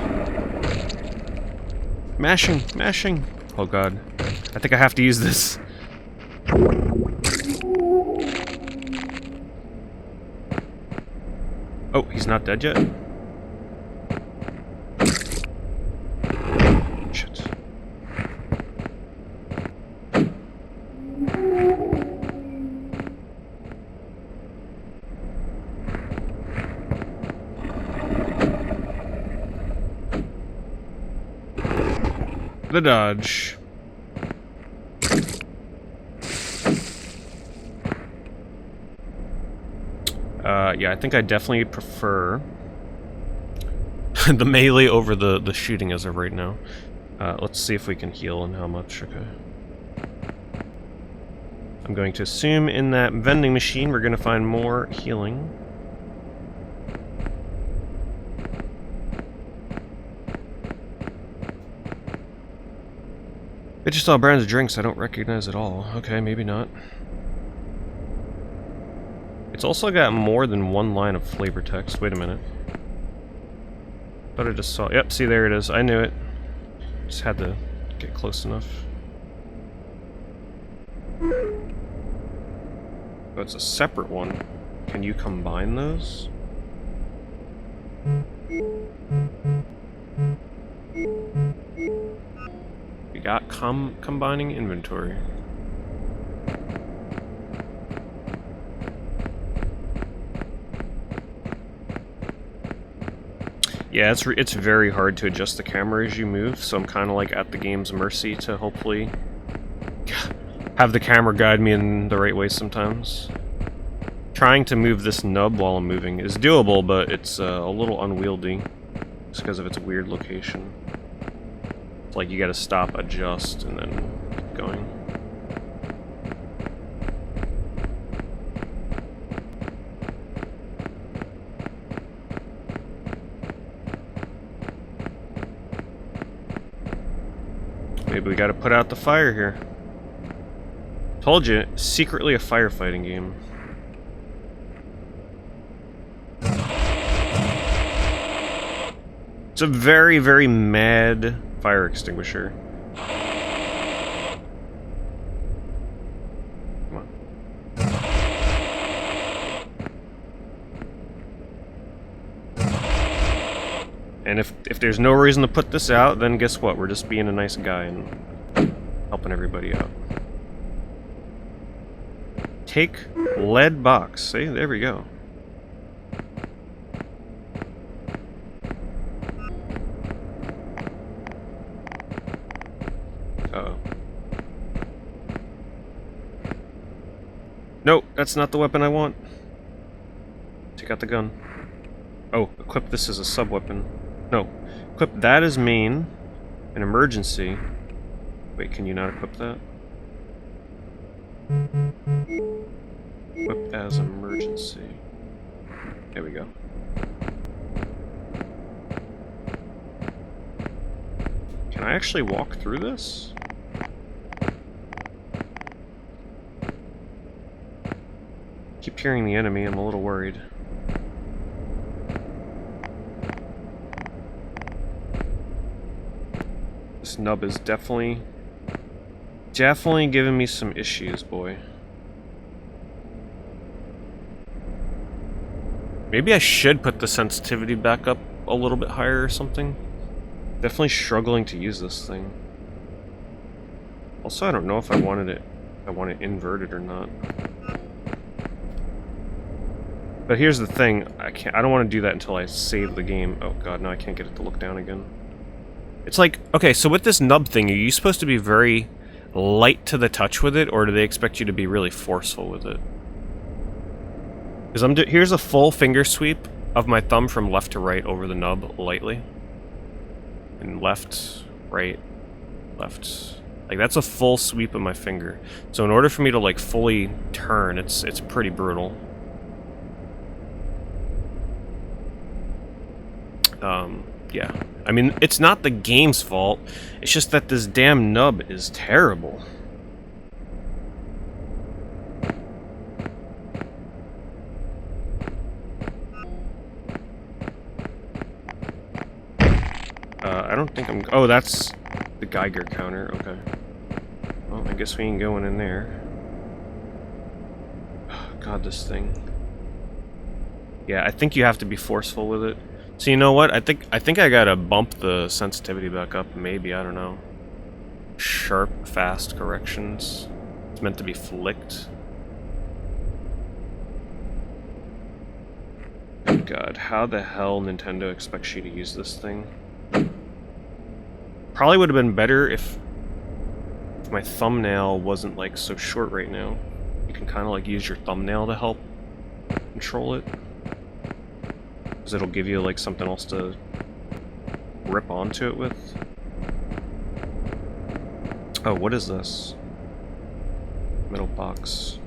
Mashing, mashing. Oh god. I think I have to use this. Oh, he's not dead yet? The dodge. Yeah, I think I definitely prefer the melee over the shooting as of right now. Let's see if we can heal and how much. Okay. I'm going to assume in that vending machine we're going to find more healing. I just saw brands of drinks I don't recognize at all. Okay, maybe not. It's also got more than one line of flavor text. Wait a minute. Thought I just saw... Yep, see, there it is. I knew it. Just had to get close enough. Oh, it's a separate one. Can you combine those? We got combining inventory. Yeah, it's very hard to adjust the camera as you move, so I'm kind of like at the game's mercy to hopefully have the camera guide me in the right way sometimes. Trying to move this nub while I'm moving is doable, but it's a little unwieldy just because of its weird location. It's like you gotta stop, adjust, and then keep going. Maybe we gotta put out the fire here. Told you, secretly a firefighting game. It's a very, very mad fire extinguisher. Come on. And if there's no reason to put this out, then guess what? We're just being a nice guy and helping everybody out. Take lead box. See, there we go. Uh-oh. Nope, that's not the weapon I want. Take out the gun. Oh, equip this as a sub-weapon. No, equip that as main. An emergency. Wait, can you not equip that? Equip as emergency. There we go. Can I actually walk through this? Keep hearing the enemy, I'm a little worried. This nub is definitely giving me some issues, boy. Maybe I should put the sensitivity back up a little bit higher or something. Definitely struggling to use this thing. Also, I don't know if I want it inverted or not. But here's the thing, I don't want to do that until I save the game. Oh god, no, I can't get it to look down again. It's like, okay, so with this nub thing, are you supposed to be very light to the touch with it, or do they expect you to be really forceful with it? Because here's a full finger sweep of my thumb from left to right over the nub, lightly. And left, right, left. Like, that's a full sweep of my finger. So in order for me to, like, fully turn, it's pretty brutal. Yeah. I mean, it's not the game's fault. It's just that this damn nub is terrible. I don't think I'm... Oh, that's the Geiger counter. Okay. Well, I guess we ain't going in there. Oh, god, this thing. Yeah, I think you have to be forceful with it. So you know what? I think I gotta bump the sensitivity back up. Maybe, I don't know. Sharp, fast corrections. It's meant to be flicked. God, how the hell Nintendo expects you to use this thing? Probably would have been better if my thumbnail wasn't like so short right now. You can kind of like use your thumbnail to help control it, because it'll give you like something else to rip onto it with. Oh, what is this? Metal box.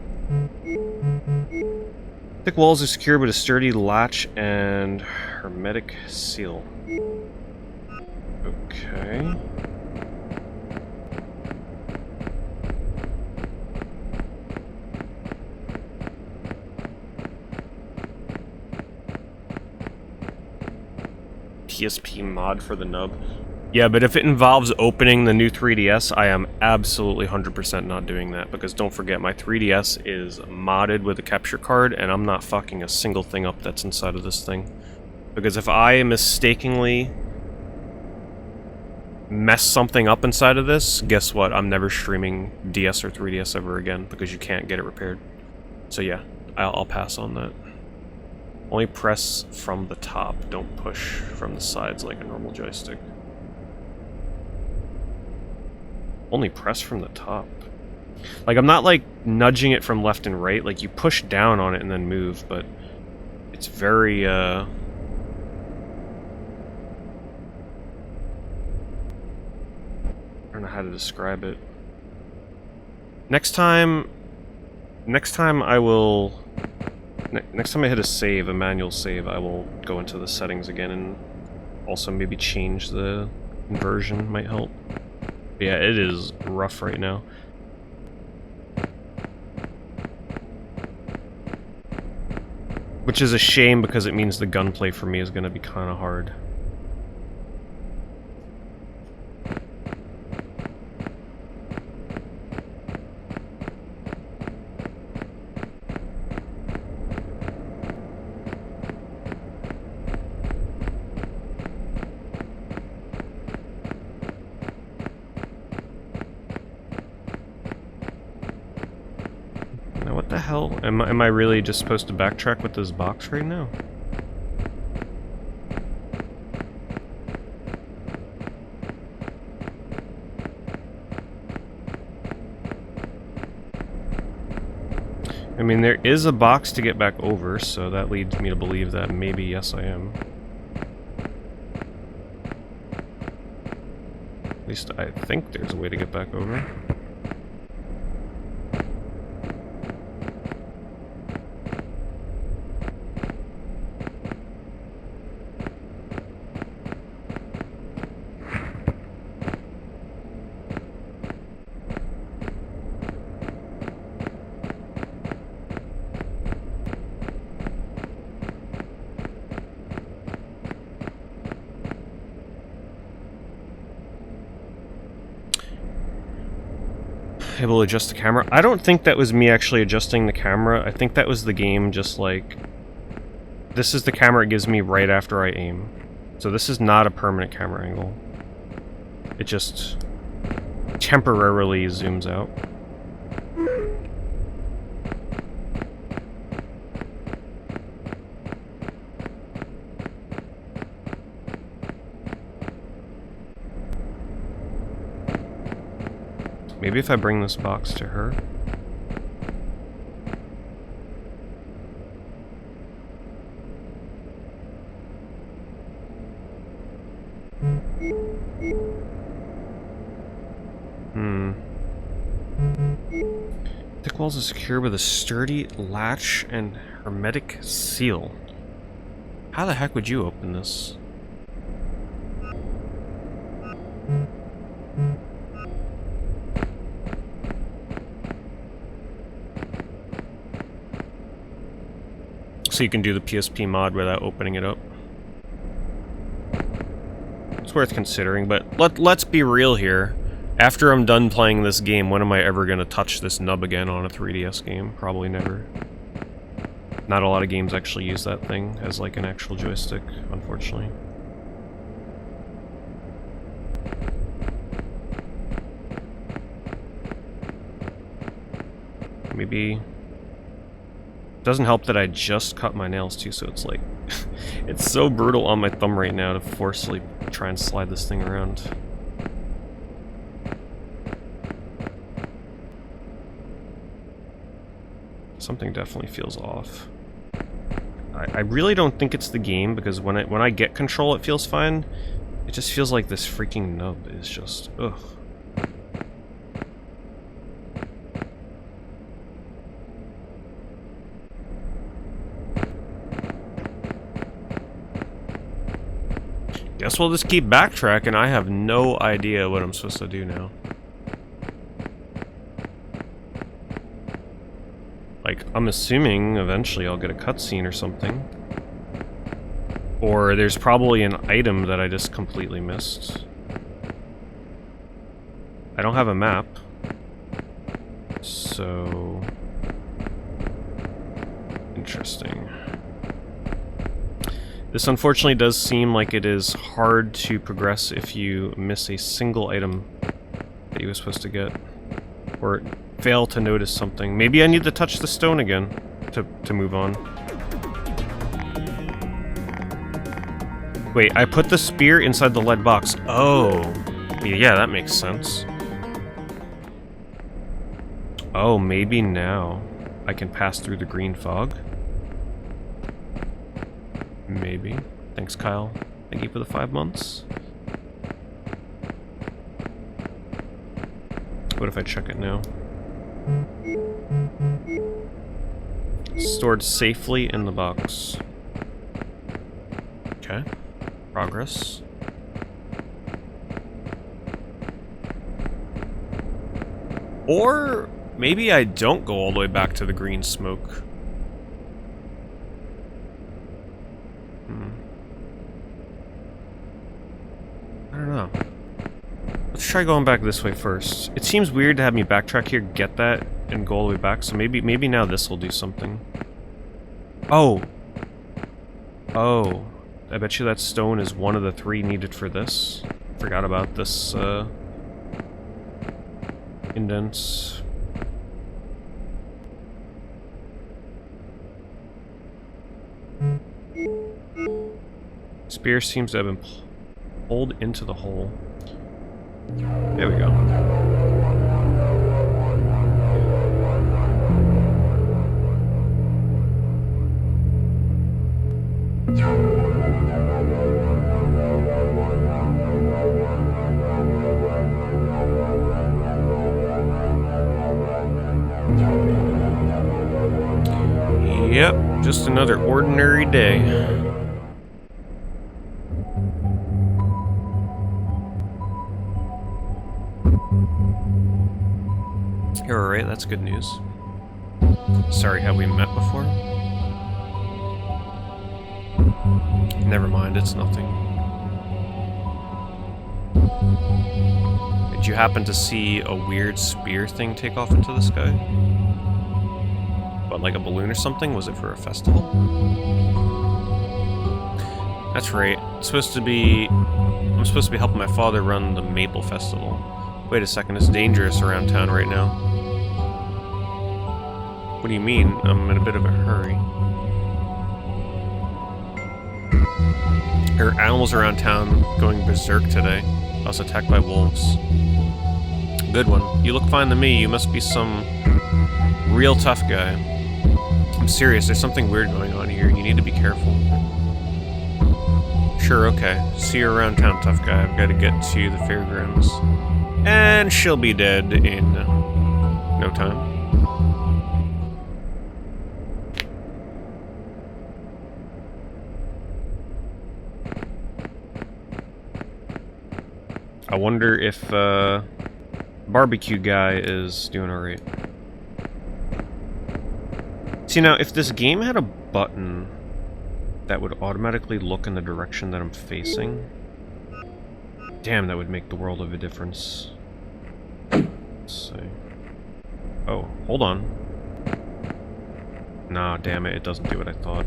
Thick walls are secured with a sturdy latch and hermetic seal. Okay. PSP mod for the nub. Yeah, but if it involves opening the new 3DS, I am absolutely 100% not doing that, because don't forget, my 3DS is modded with a capture card, and I'm not fucking a single thing up that's inside of this thing. Because if I mistakenly mess something up inside of this, guess what? I'm never streaming DS or 3DS ever again, because you can't get it repaired. So yeah, I'll pass on that. Only press from the top, don't push from the sides like a normal joystick. Only press from the top. Like, I'm not like nudging it from left and right, like you push down on it and then move, but it's very I don't know how to describe it. Next time I will next time I hit a save, a manual save, I will go into the settings again and also maybe change the inversion, might help. But yeah, it is rough right now. Which is a shame, because it means the gunplay for me is going to be kind of hard. Am I really just supposed to backtrack with this box right now? I mean, there is a box to get back over, so that leads me to believe that maybe yes I am. At least I think there's a way to get back over. Able to adjust the camera. I don't think that was me actually adjusting the camera. I think that was the game just like... This is the camera it gives me right after I aim. So this is not a permanent camera angle. It just temporarily zooms out. Maybe if I bring this box to her. Thick walls are secure with a sturdy latch and hermetic seal. How the heck would you open this? So you can do the PSP mod without opening it up. It's worth considering, but let's be real here. After I'm done playing this game, when am I ever going to touch this nub again on a 3DS game? Probably never. Not a lot of games actually use that thing as like an actual joystick, unfortunately. Maybe... Doesn't help that I just cut my nails too, so it's like... it's so brutal on my thumb right now to forcefully try and slide this thing around. Something definitely feels off. I really don't think it's the game, because when I get control it feels fine. It just feels like this freaking nub is just... ugh. Guess we'll just keep backtracking. I have no idea what I'm supposed to do now. Like, I'm assuming eventually I'll get a cutscene or something. Or there's probably an item that I just completely missed. I don't have a map. So... interesting. This unfortunately does seem like it is hard to progress if you miss a single item that you were supposed to get. Or fail to notice something. Maybe I need to touch the stone again to move on. Wait, I put the spear inside the lead box. Oh. Yeah, that makes sense. Oh, maybe now I can pass through the green fog? Maybe. Thanks, Kyle. Thank you for the 5 months. What if I check it now? Stored safely in the box. Okay. Progress. Or maybe I don't go all the way back to the green smoke. I don't know. Let's try going back this way first. It seems weird to have me backtrack here, get that, and go all the way back, so maybe now this will do something. Oh! Oh. I bet you that stone is one of the 3 needed for this. Forgot about this, indents. Spear seems to have been pulled into the hole. There we go. Yep, just another ordinary day. You're alright, that's good news. Sorry, have we met before? Never mind, it's nothing. Did you happen to see a weird spear thing take off into the sky? What, like a balloon or something? Was it for a festival? That's right. I'm supposed to be helping my father run the Maple Festival. Wait a second, it's dangerous around town right now. What do you mean? I'm in a bit of a hurry. There are animals around town going berserk today. I was attacked by wolves. Good one. You look fine to me. You must be some real tough guy. I'm serious. There's something weird going on here. You need to be careful. Sure, okay. See you around town, tough guy. I've got to get to the fairgrounds. And she'll be dead in no time. I wonder if barbecue guy is doing alright. See, now, if this game had a button that would automatically look in the direction that I'm facing, damn, that would make the world of a difference. Let's see. Oh, hold on. Nah, damn it, it doesn't do what I thought.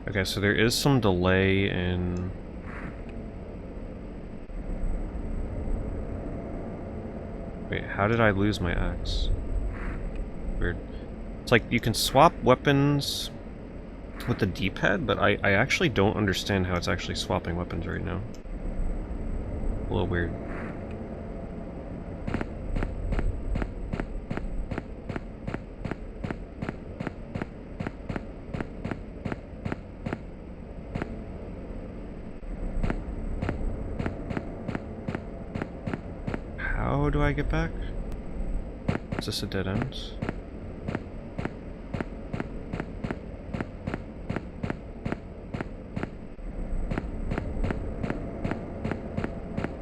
Okay, so there is some delay in... Wait, how did I lose my axe? Weird. It's like you can swap weapons with the D-pad, but I actually don't understand how it's actually swapping weapons right now. A little weird. How do I get back? Is this a dead end?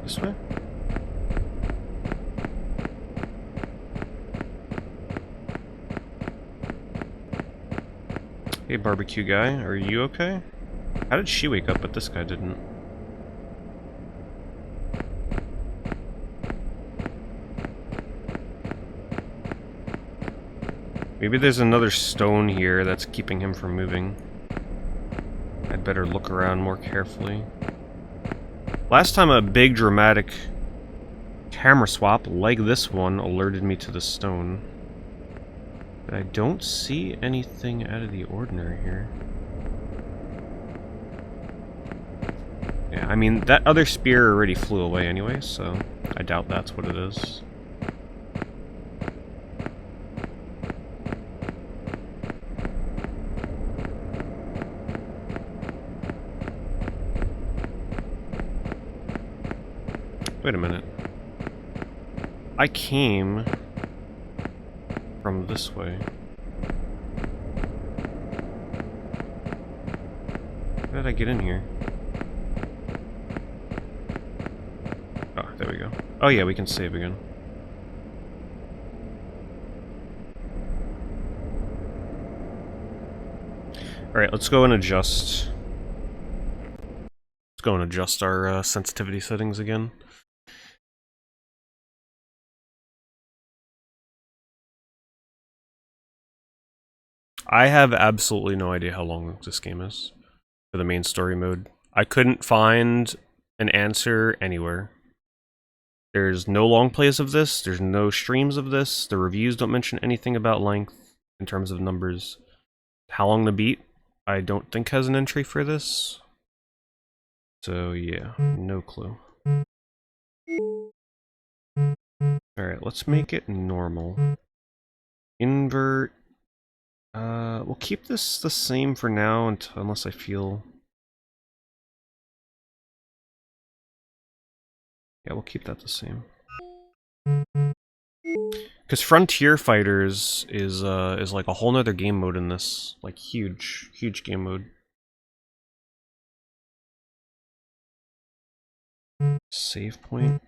This way? Hey, barbecue guy, are you okay? How did she wake up, but this guy didn't? Maybe there's another stone here that's keeping him from moving. I'd better look around more carefully. Last time a big dramatic camera swap like this one alerted me to the stone. But I don't see anything out of the ordinary here. Yeah, I mean, that other spear already flew away anyway, so I doubt that's what it is. Wait a minute. I came from this way. How did I get in here? Oh, there we go. Oh yeah, we can save again. Alright, let's go and adjust. Let's go and adjust our sensitivity settings again. I have absolutely no idea how long this game is for the main story mode. I couldn't find an answer anywhere. There's no long plays of this, there's no streams of this, the reviews don't mention anything about length in terms of numbers. How long to beat, I don't think has an entry for this. So yeah, no clue. Alright, let's make it normal. Invert. We'll keep this the same for now unless I feel... Yeah, we'll keep that the same. Because Frontier Fighters is like a whole nother game mode in this. Like, huge game mode. Save point.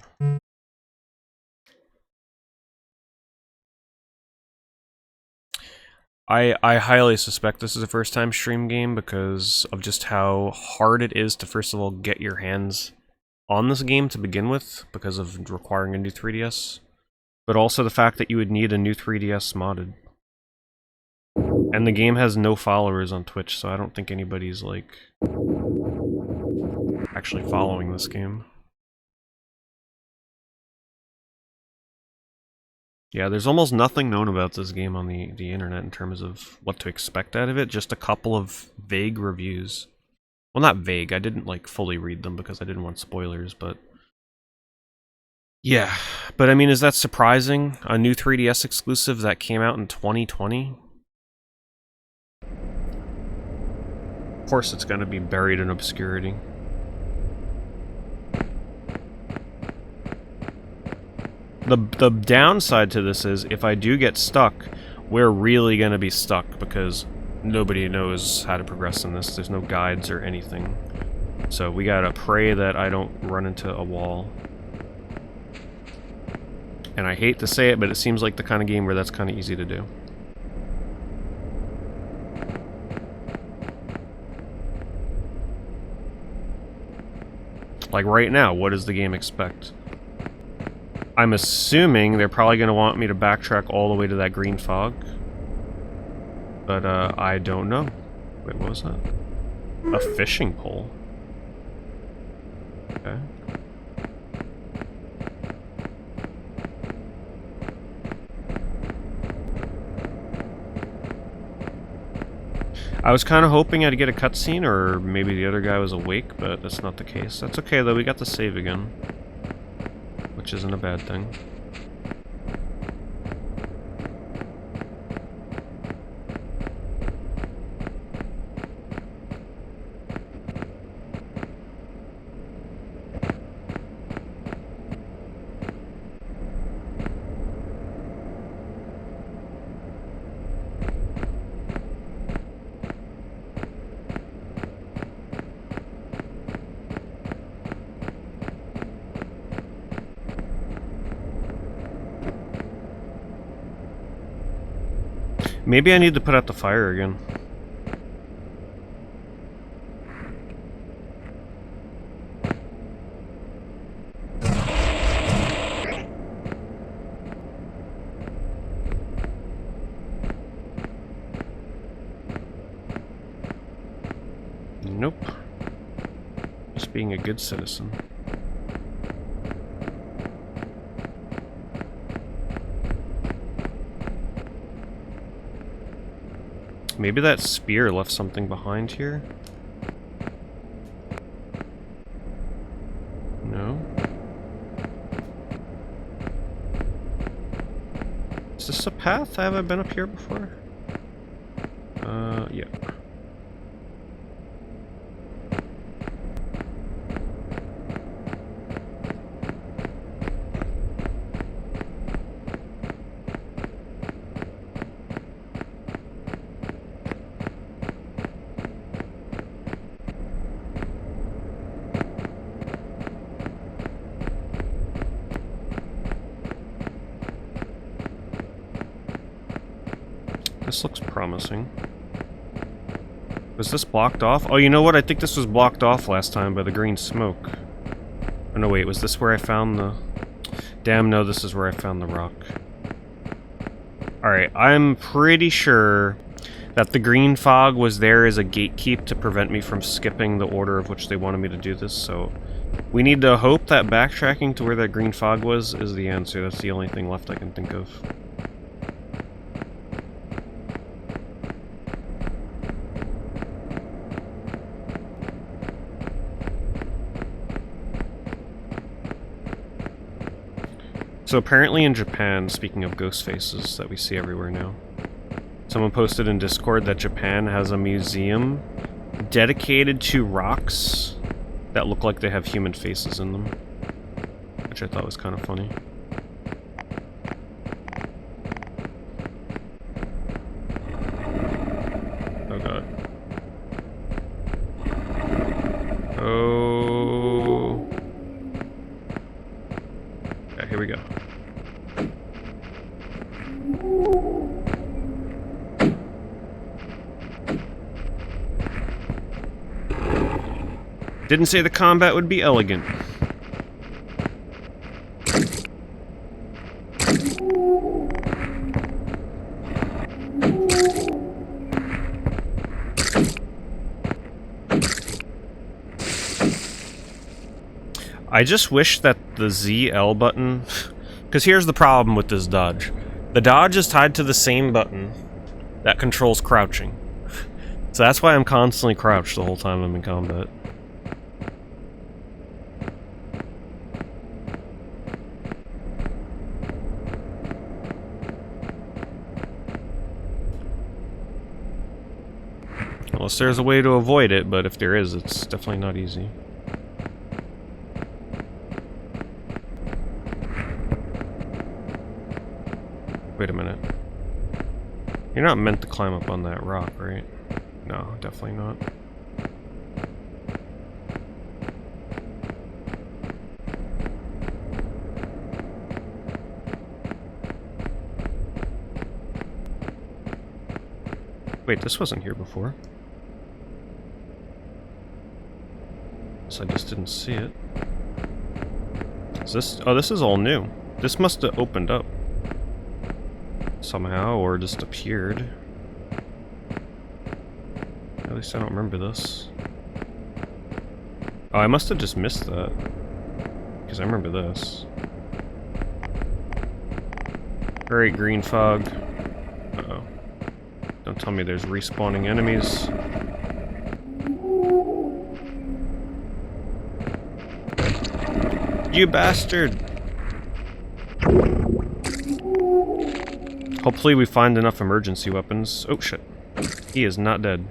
I highly suspect this is a first time stream game because of just how hard it is to first of all get your hands on this game to begin with because of requiring a new 3DS, but also the fact that you would need a new 3DS modded. And the game has no followers on Twitch, so I don't think anybody's like actually following this game. Yeah, there's almost nothing known about this game on the internet in terms of what to expect out of it, just a couple of vague reviews. Well, not vague, I didn't like fully read them because I didn't want spoilers, but... Yeah, but I mean, is that surprising? A new 3DS exclusive that came out in 2020? Of course it's gonna be buried in obscurity. The downside to this is, if I do get stuck, we're really gonna be stuck because nobody knows how to progress in this. There's no guides or anything. So we gotta pray that I don't run into a wall. And I hate to say it, but it seems like the kind of game where that's kind of easy to do. Like right now, what does the game expect? I'm assuming they're probably going to want me to backtrack all the way to that green fog. But, I don't know. Wait, what was that? A fishing pole. Okay. I was kind of hoping I'd get a cutscene, or maybe the other guy was awake, but that's not the case. That's okay, though. We got the save again, which isn't a bad thing. Maybe I need to put out the fire again. Nope. Just being a good citizen. Maybe that spear left something behind here? No? Is this a path? Have I been up here before? Yeah. This looks promising. Was this blocked off? Oh, you know what? I think this was blocked off last time by the green smoke. Oh, no, wait. Was this where I found the... Damn, no, this is where I found the rock. Alright, I'm pretty sure that the green fog was there as a gatekeep to prevent me from skipping the order of which they wanted me to do this, so... We need to hope that backtracking to where that green fog was is the answer. That's the only thing left I can think of. So apparently in Japan, speaking of ghost faces that we see everywhere now, someone posted in Discord that Japan has a museum dedicated to rocks that look like they have human faces in them, which I thought was kind of funny. Oh god. Oh. Okay, here we go. Didn't say the combat would be elegant. I just wish that the ZL button... Because here's the problem with this dodge. The dodge is tied to the same button that controls crouching. So that's why I'm constantly crouched the whole time I'm in combat. Unless there's a way to avoid it, but if there is, it's definitely not easy. Wait a minute. You're not meant to climb up on that rock, right? No, definitely not. Wait, this wasn't here before. So I just didn't see it. Is this... Oh, this is all new. This must have opened up somehow, or just appeared. At least I don't remember this. Oh, I must have just missed that. Because I remember this. Alright, green fog. Uh-oh. Don't tell me there's respawning enemies. You bastard! Hopefully we find enough emergency weapons. Oh shit. He is not dead.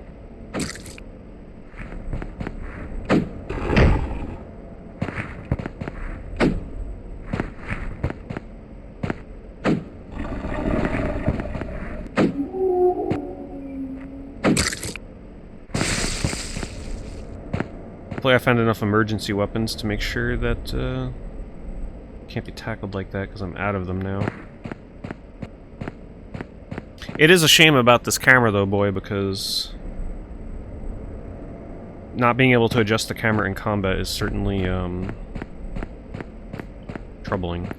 Hopefully I found enough emergency weapons to make sure that can't be tackled like that because I'm out of them now. It is a shame about this camera though, boy, because not being able to adjust the camera in combat is certainly troubling.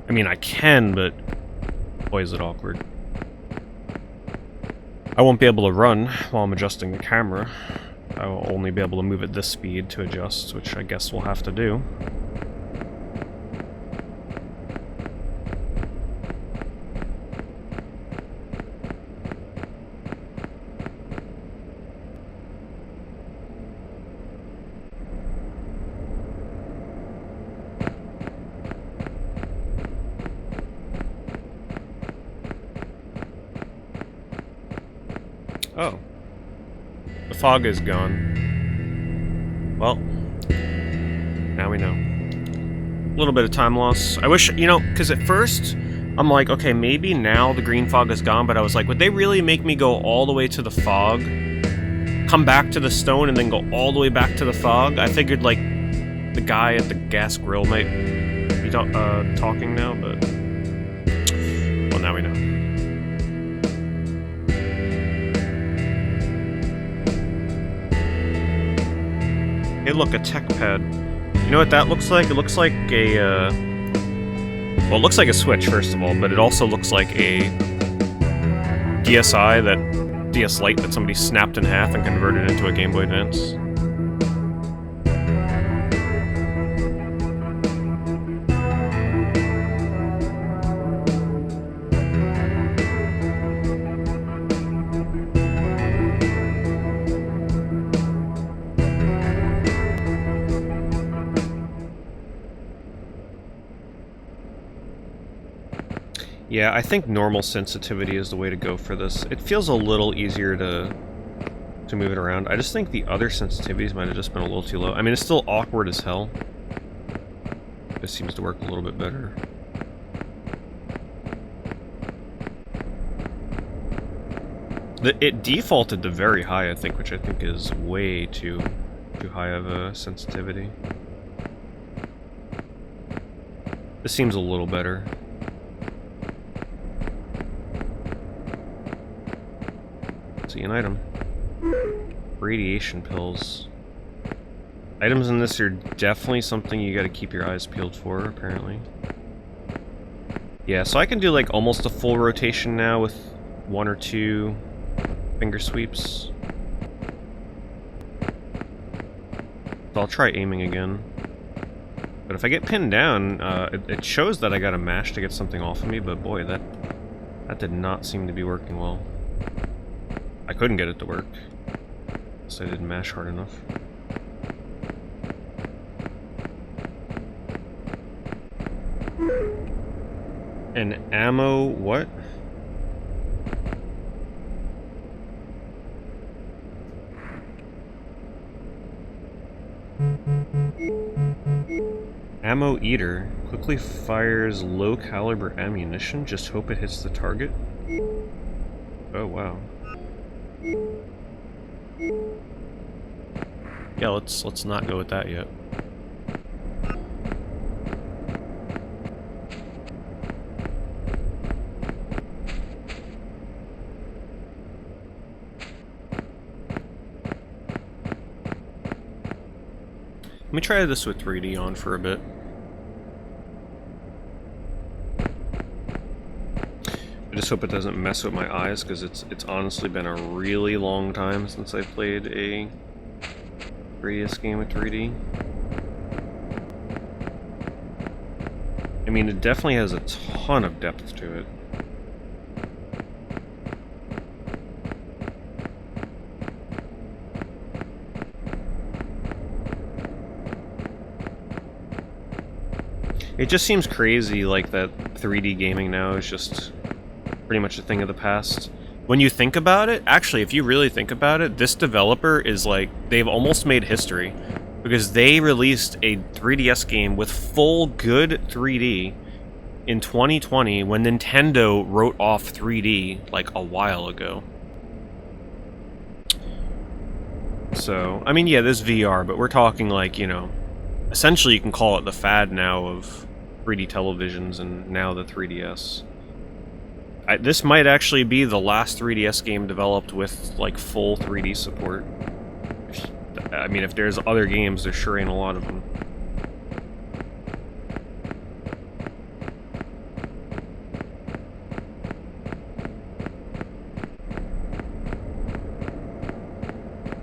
I mean, I can, but boy, is it awkward. I won't be able to run while I'm adjusting the camera. I will only be able to move at this speed to adjust, which I guess we'll have to do. Oh. The fog is gone. Well, now we know. A little bit of time loss. I wish, you know, because at first, I'm like, okay, maybe now the green fog is gone, but I was like, would they really make me go all the way to the fog, come back to the stone, and then go all the way back to the fog? I figured, like, the guy at the gas grill might be talking now, but... well, now we know. Hey, look, a tech pad. You know what that looks like? It looks like a, well, it looks like a Switch, first of all, but it also looks like a DSi, that DS Lite that somebody snapped in half and converted into a Game Boy Advance. Yeah, I think normal sensitivity is the way to go for this. It feels a little easier to move it around. I just think the other sensitivities might have just been a little too low. I mean, it's still awkward as hell. This seems to work a little bit better. It defaulted to very high, I think, which I think is way too high of a sensitivity. This seems a little better. See an item. Radiation pills. Items in this are definitely something you gotta keep your eyes peeled for, apparently. Yeah, so I can do like almost a full rotation now with 1 or 2 finger sweeps. So I'll try aiming again. But if I get pinned down, it shows that I gotta mash to get something off of me, but boy, that did not seem to be working well. I couldn't get it to work, so I didn't mash hard enough. An ammo what? Ammo eater. Quickly fires low caliber ammunition. Just hope it hits the target. Oh wow. Yeah, let's not go with that yet. Let me try this with 3D on for a bit. I just hope it doesn't mess with my eyes, because it's honestly been a really long time since I played a 3DS game with 3D. I mean, it definitely has a ton of depth to it. It just seems crazy, like, that 3D gaming now is just pretty much a thing of the past. When you think about it, actually, if you really think about it, this developer is like, they've almost made history. Because they released a 3DS game with full good 3D in 2020 when Nintendo wrote off 3D like a while ago. So, I mean, yeah, there's VR, but we're talking like, you know, essentially you can call it the fad now of 3D televisions and now the 3DS. This might actually be the last 3DS game developed with, like, full 3D support. I mean, if there's other games, there sure ain't a lot of them.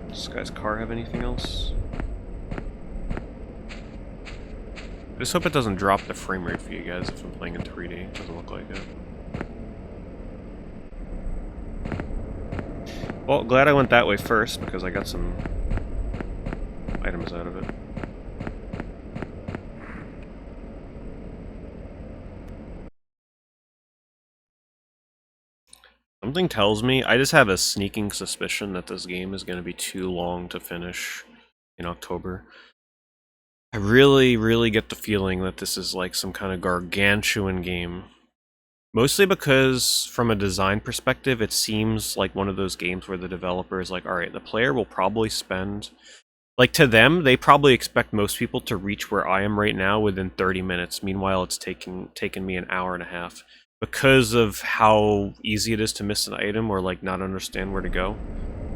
Does this guy's car have anything else? I just hope it doesn't drop the frame rate for you guys if I'm playing in 3D. It doesn't look like it. Well, glad I went that way first, because I got some items out of it. Something tells me, I just have a sneaking suspicion that this game is going to be too long to finish in October. I really, really get the feeling that this is like some kind of gargantuan game. Mostly because, from a design perspective, it seems like one of those games where the developer is like, alright, the player will probably spend... Like, to them, they probably expect most people to reach where I am right now within 30 minutes. Meanwhile, it's taken me an hour and a half. Because of how easy it is to miss an item or, like, not understand where to go.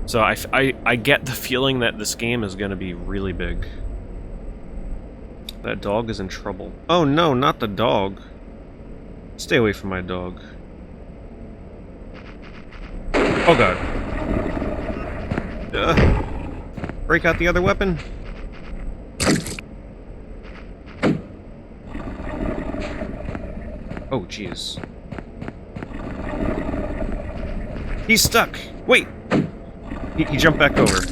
So I get the feeling that this game is going to be really big. That dog is in trouble. Oh no, not the dog. Stay away from my dog. Oh god. Break out the other weapon. Oh jeez. He's stuck! Wait! He jumped back over.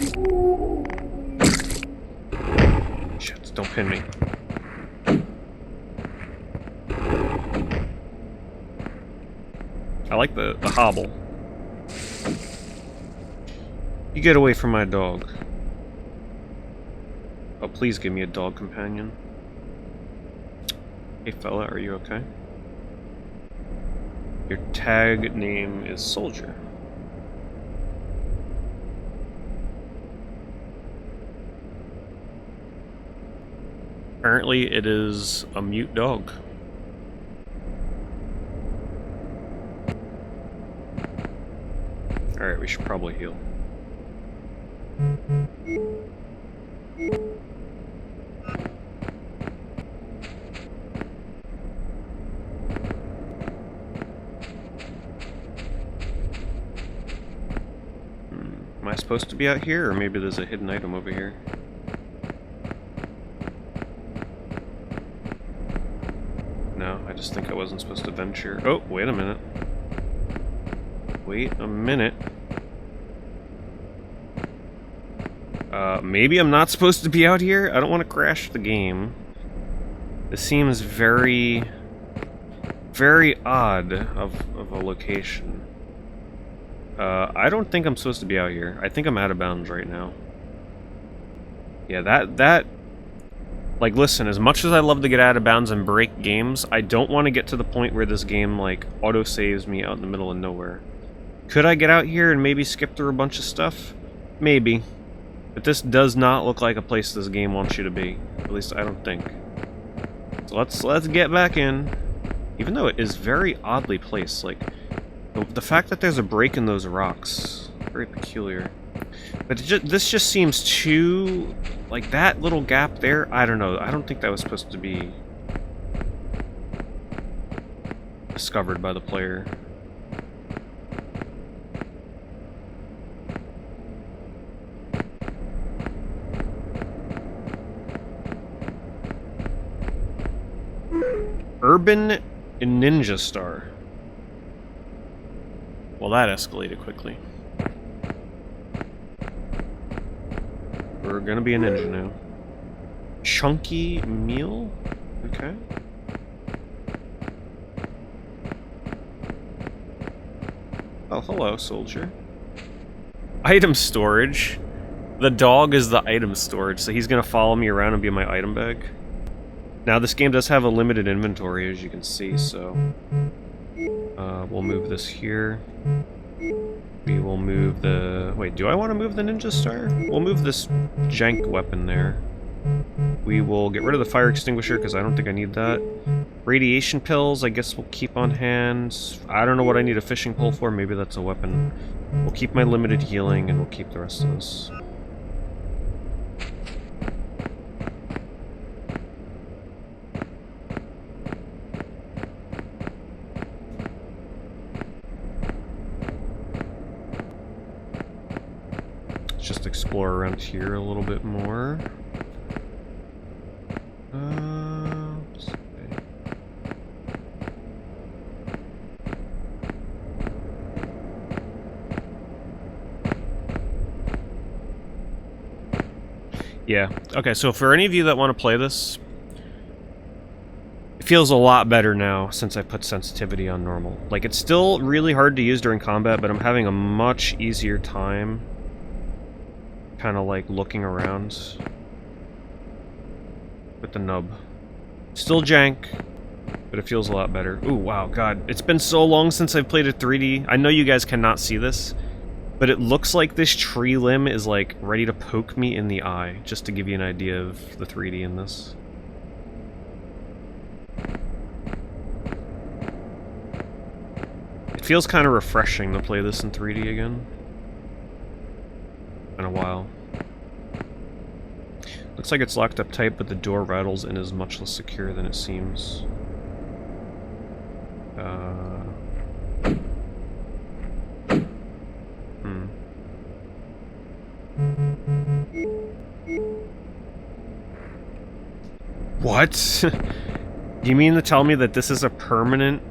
Shit, don't pin me. I like the hobble. You get away from my dog. Oh, please give me a dog companion. Hey fella, are you okay? Your tag name is Soldier. Apparently it is a mute dog. Alright, we should probably heal. Am I supposed to be out here, or maybe there's a hidden item over here? No, I just think I wasn't supposed to venture. Oh, wait a minute. Wait a minute. Maybe I'm not supposed to be out here? I don't want to crash the game. This seems very, very odd of a location. I don't think I'm supposed to be out here. I think I'm out of bounds right now. Yeah, that... Like, listen, as much as I love to get out of bounds and break games, I don't want to get to the point where this game, like, auto-saves me out in the middle of nowhere. Could I get out here and maybe skip through a bunch of stuff? Maybe. But this does not look like a place this game wants you to be. At least I don't think. So let's get back in. Even though it is very oddly placed, like... The fact that there's a break in those rocks, very peculiar. But this just seems too... Like, that little gap there, I don't know. I don't think that was supposed to be discovered by the player. Urban Ninja Star. Well, that escalated quickly. We're gonna be a ninja now. Chunky meal? Okay. Oh, hello, soldier. Item storage. The dog is the item storage, so he's gonna follow me around and be in my item bag. Now, this game does have a limited inventory, as you can see, so... we'll move this here. We will move the... Wait, do I want to move the Ninja Star? We'll move this jank weapon there. We will get rid of the fire extinguisher, because I don't think I need that. Radiation pills, I guess we'll keep on hand. I don't know what I need a fishing pole for, maybe that's a weapon. We'll keep my limited healing, and we'll keep the rest of this. Just explore around here a little bit more. Let's see. Yeah, okay, so for any of you that want to play this, it feels a lot better now since I put sensitivity on normal. Like, it's still really hard to use during combat, but I'm having a much easier time kind of like looking around with the nub. Still jank, but it feels a lot better. Ooh, wow, god, it's been so long since I've played a 3D. I know you guys cannot see this, but it looks like this tree limb is like ready to poke me in the eye, just to give you an idea of the 3D in this. It feels kind of refreshing to play this in 3D again. In a while. Looks like it's locked up tight, but the door rattles and is much less secure than it seems. What? You mean to tell me that this is a permanent...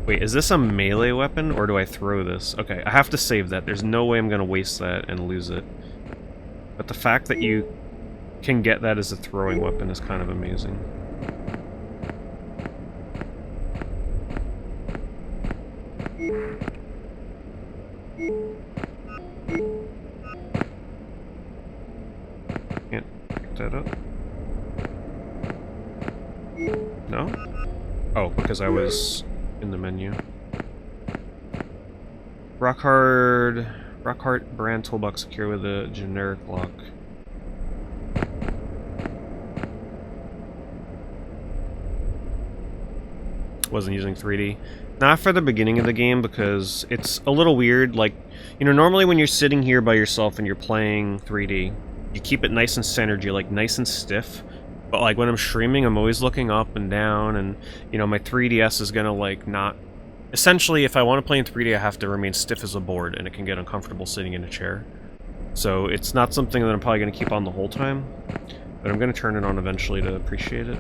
Wait, is this a melee weapon, or do I throw this? Okay, I have to save that. There's no way I'm gonna waste that and lose it. But the fact that you can get that as a throwing weapon is kind of amazing. Can't pick that up. No? Oh, because I was in the menu. Rock hard brand toolbox secure with a generic lock. Wasn't using 3D. Not for the beginning of the game, because it's a little weird. Like, you know, normally when you're sitting here by yourself and you're playing 3D, you keep it nice and centered, you're like nice and stiff. But like when I'm streaming, I'm always looking up and down, and you know, my 3DS is gonna like not... Essentially, if I want to play in 3D, I have to remain stiff as a board, and it can get uncomfortable sitting in a chair. So it's not something that I'm probably gonna keep on the whole time, but I'm gonna turn it on eventually to appreciate it.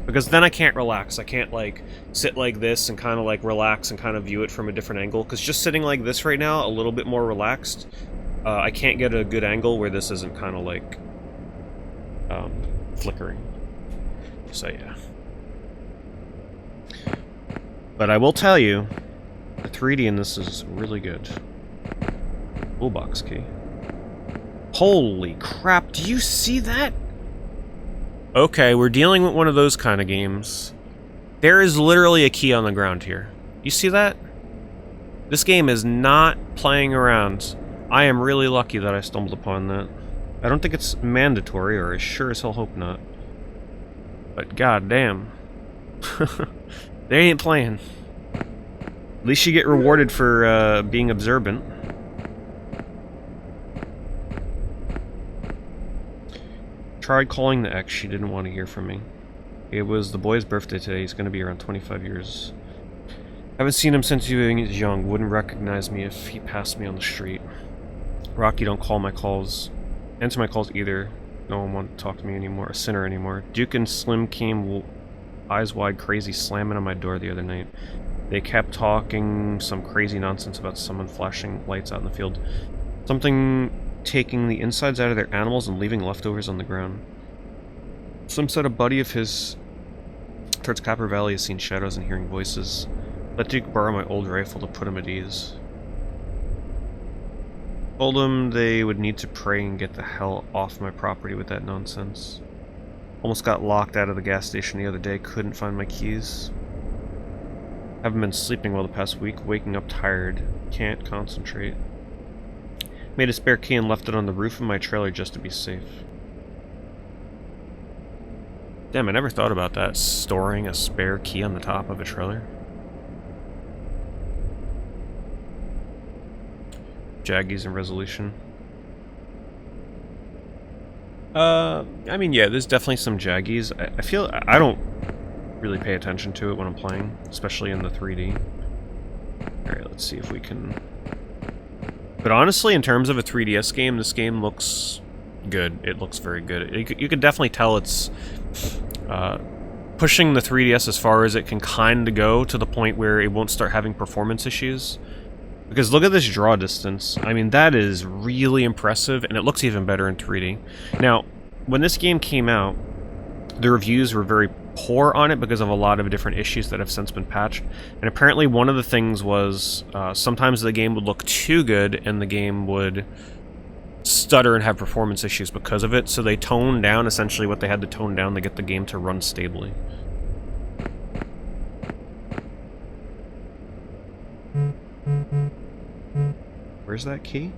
Because then I can't relax. I can't like sit like this and kind of like relax and kind of view it from a different angle. Because just sitting like this right now, a little bit more relaxed, I can't get a good angle where this isn't kind of like flickering. So yeah. But I will tell you, the 3D in this is really good. Toolbox key. Holy crap, do you see that? Okay, we're dealing with one of those kind of games. There is literally a key on the ground here. You see that? This game is not playing around. I am really lucky that I stumbled upon that. I don't think it's mandatory, or I sure as hell hope not. But goddamn. They ain't playing. At least you get rewarded for being observant. Tried calling the ex, she didn't want to hear from me. It was the boy's birthday today, he's going to be around 25 years. Haven't seen him since he was young, wouldn't recognize me if he passed me on the street. Rocky, don't call my calls. Answer my calls either. No one wants to talk to me anymore, a sinner anymore. Duke and Slim came eyes wide, crazy, slamming on my door the other night. They kept talking some crazy nonsense about someone flashing lights out in the field. Something taking the insides out of their animals and leaving leftovers on the ground. Some said a buddy of his towards Copper Valley has seen shadows and hearing voices. Let Duke borrow my old rifle to put him at ease. Told them they would need to pray and get the hell off my property with that nonsense. Almost got locked out of the gas station the other day, couldn't find my keys. Haven't been sleeping well the past week, waking up tired, can't concentrate. Made a spare key and left it on the roof of my trailer just to be safe. Damn, I never thought about that, storing a spare key on the top of a trailer. Jaggies and resolution. I mean, yeah, there's definitely some jaggies. I feel I don't really pay attention to it when I'm playing, especially in the 3D. Alright, let's see if we can... But honestly, in terms of a 3DS game, this game looks good. It looks very good. You can definitely tell it's pushing the 3DS as far as it can kind of go, to the point where it won't start having performance issues. Because look at this draw distance. I mean, that is really impressive, and it looks even better in 3D. Now, when this game came out, the reviews were very poor on it because of a lot of different issues that have since been patched. And apparently one of the things was sometimes the game would look too good and the game would stutter and have performance issues because of it. So they toned down essentially what they had to tone down to get the game to run stably. Where's that key?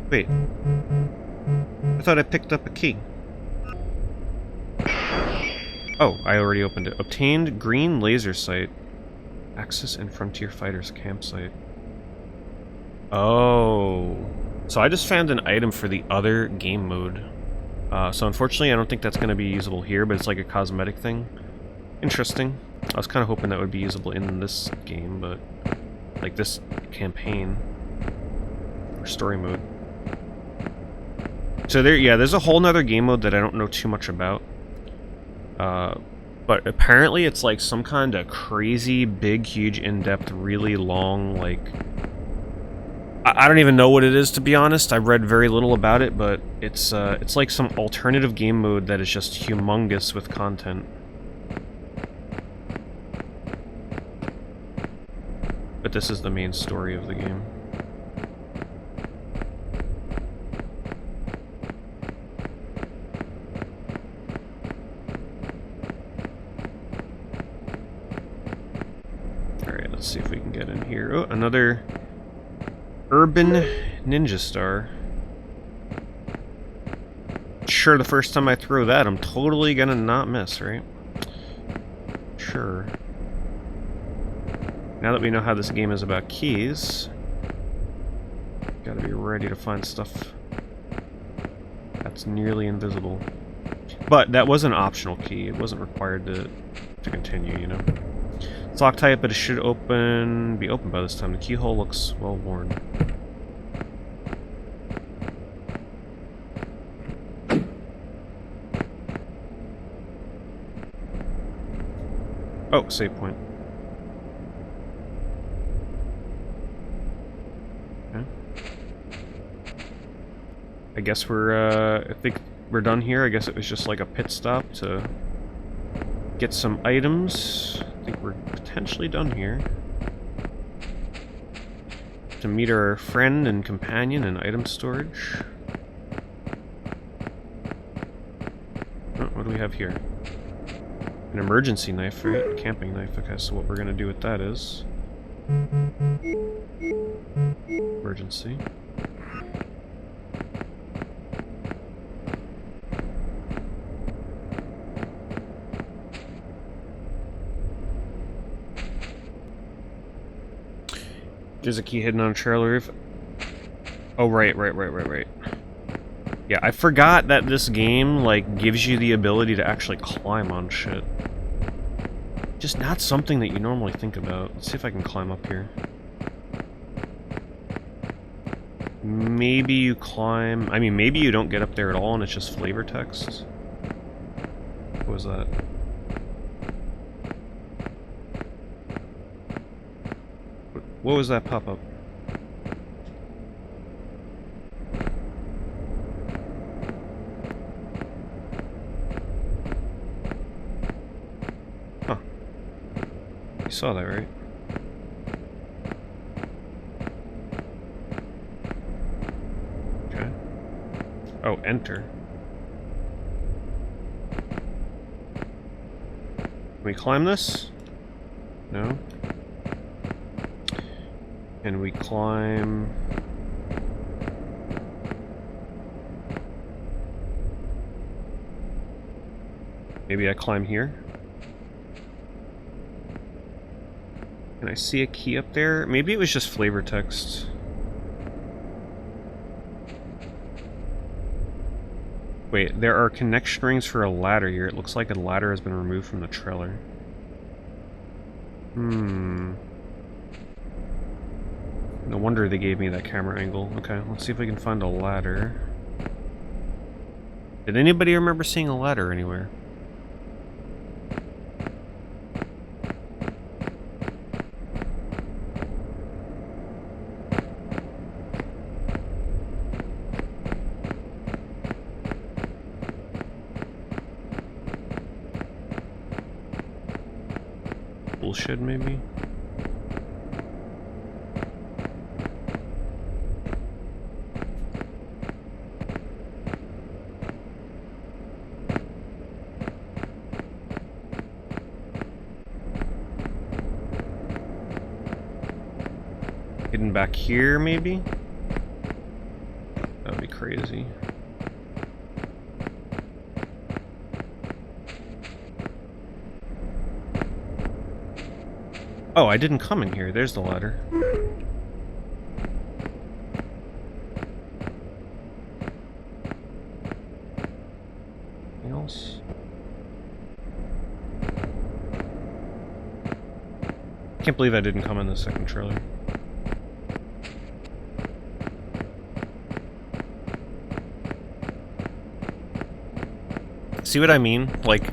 Wait. I thought I picked up a key. Oh, I already opened it. Obtained green laser sight. Axis and Frontier Fighters campsite. Oh. So I just found an item for the other game mode. So unfortunately I don't think that's going to be usable here, but it's like a cosmetic thing. Interesting. I was kind of hoping that would be usable in this game, but... like this campaign. Or story mode. So there, yeah, there's a whole nother game mode that I don't know too much about. But apparently it's like some kind of crazy, big, huge, in-depth, really long, like... I don't even know what it is, to be honest. I've read very little about it, but it's like some alternative game mode that is just humongous with content. But this is the main story of the game. Alright, let's see if we can get in here. Oh, another Urban Ninja Star. Sure, the first time I throw that, I'm totally gonna not miss, right? Sure. Now that we know how this game is about keys, gotta be ready to find stuff that's nearly invisible. But that was an optional key. It wasn't required to continue, you know. It's Loctite, but it should be open by this time. The keyhole looks well worn. Oh, save point. Okay. I guess I think we're done here. I guess it was just like a pit stop to get some items. I think we're potentially done here. To meet our friend and companion in item storage. Oh, what do we have here? An emergency knife, right? Camping knife. Okay, so what we're gonna do with that is... emergency. There's a key hidden on a trailer roof. Oh, right. Yeah, I forgot that this game, like, gives you the ability to actually climb on shit. Just not something that you normally think about. Let's see if I can climb up here. Maybe you climb... I mean, maybe you don't get up there at all and it's just flavor text. What was that? What was that pop-up? Huh. You saw that, right? Okay. Oh, enter. Can we climb this? No. Can we climb... Maybe I climb here? Can I see a key up there? Maybe it was just flavor text. Wait, there are connection rings for a ladder here. It looks like a ladder has been removed from the trailer. No wonder they gave me that camera angle. Okay, let's see if we can find a ladder. Did anybody remember seeing a ladder anywhere? Bullshit, maybe? Hidden back here, maybe? That would be crazy. Oh, I didn't come in here. There's the ladder. Anything else? Can't believe I didn't come in the second trailer. See what I mean? Like,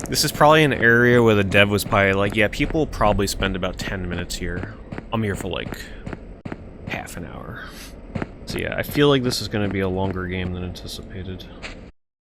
this is probably an area where the dev was probably like, yeah, people probably spend about 10 minutes here. I'm here for like half an hour. So yeah, I feel like this is going to be a longer game than anticipated.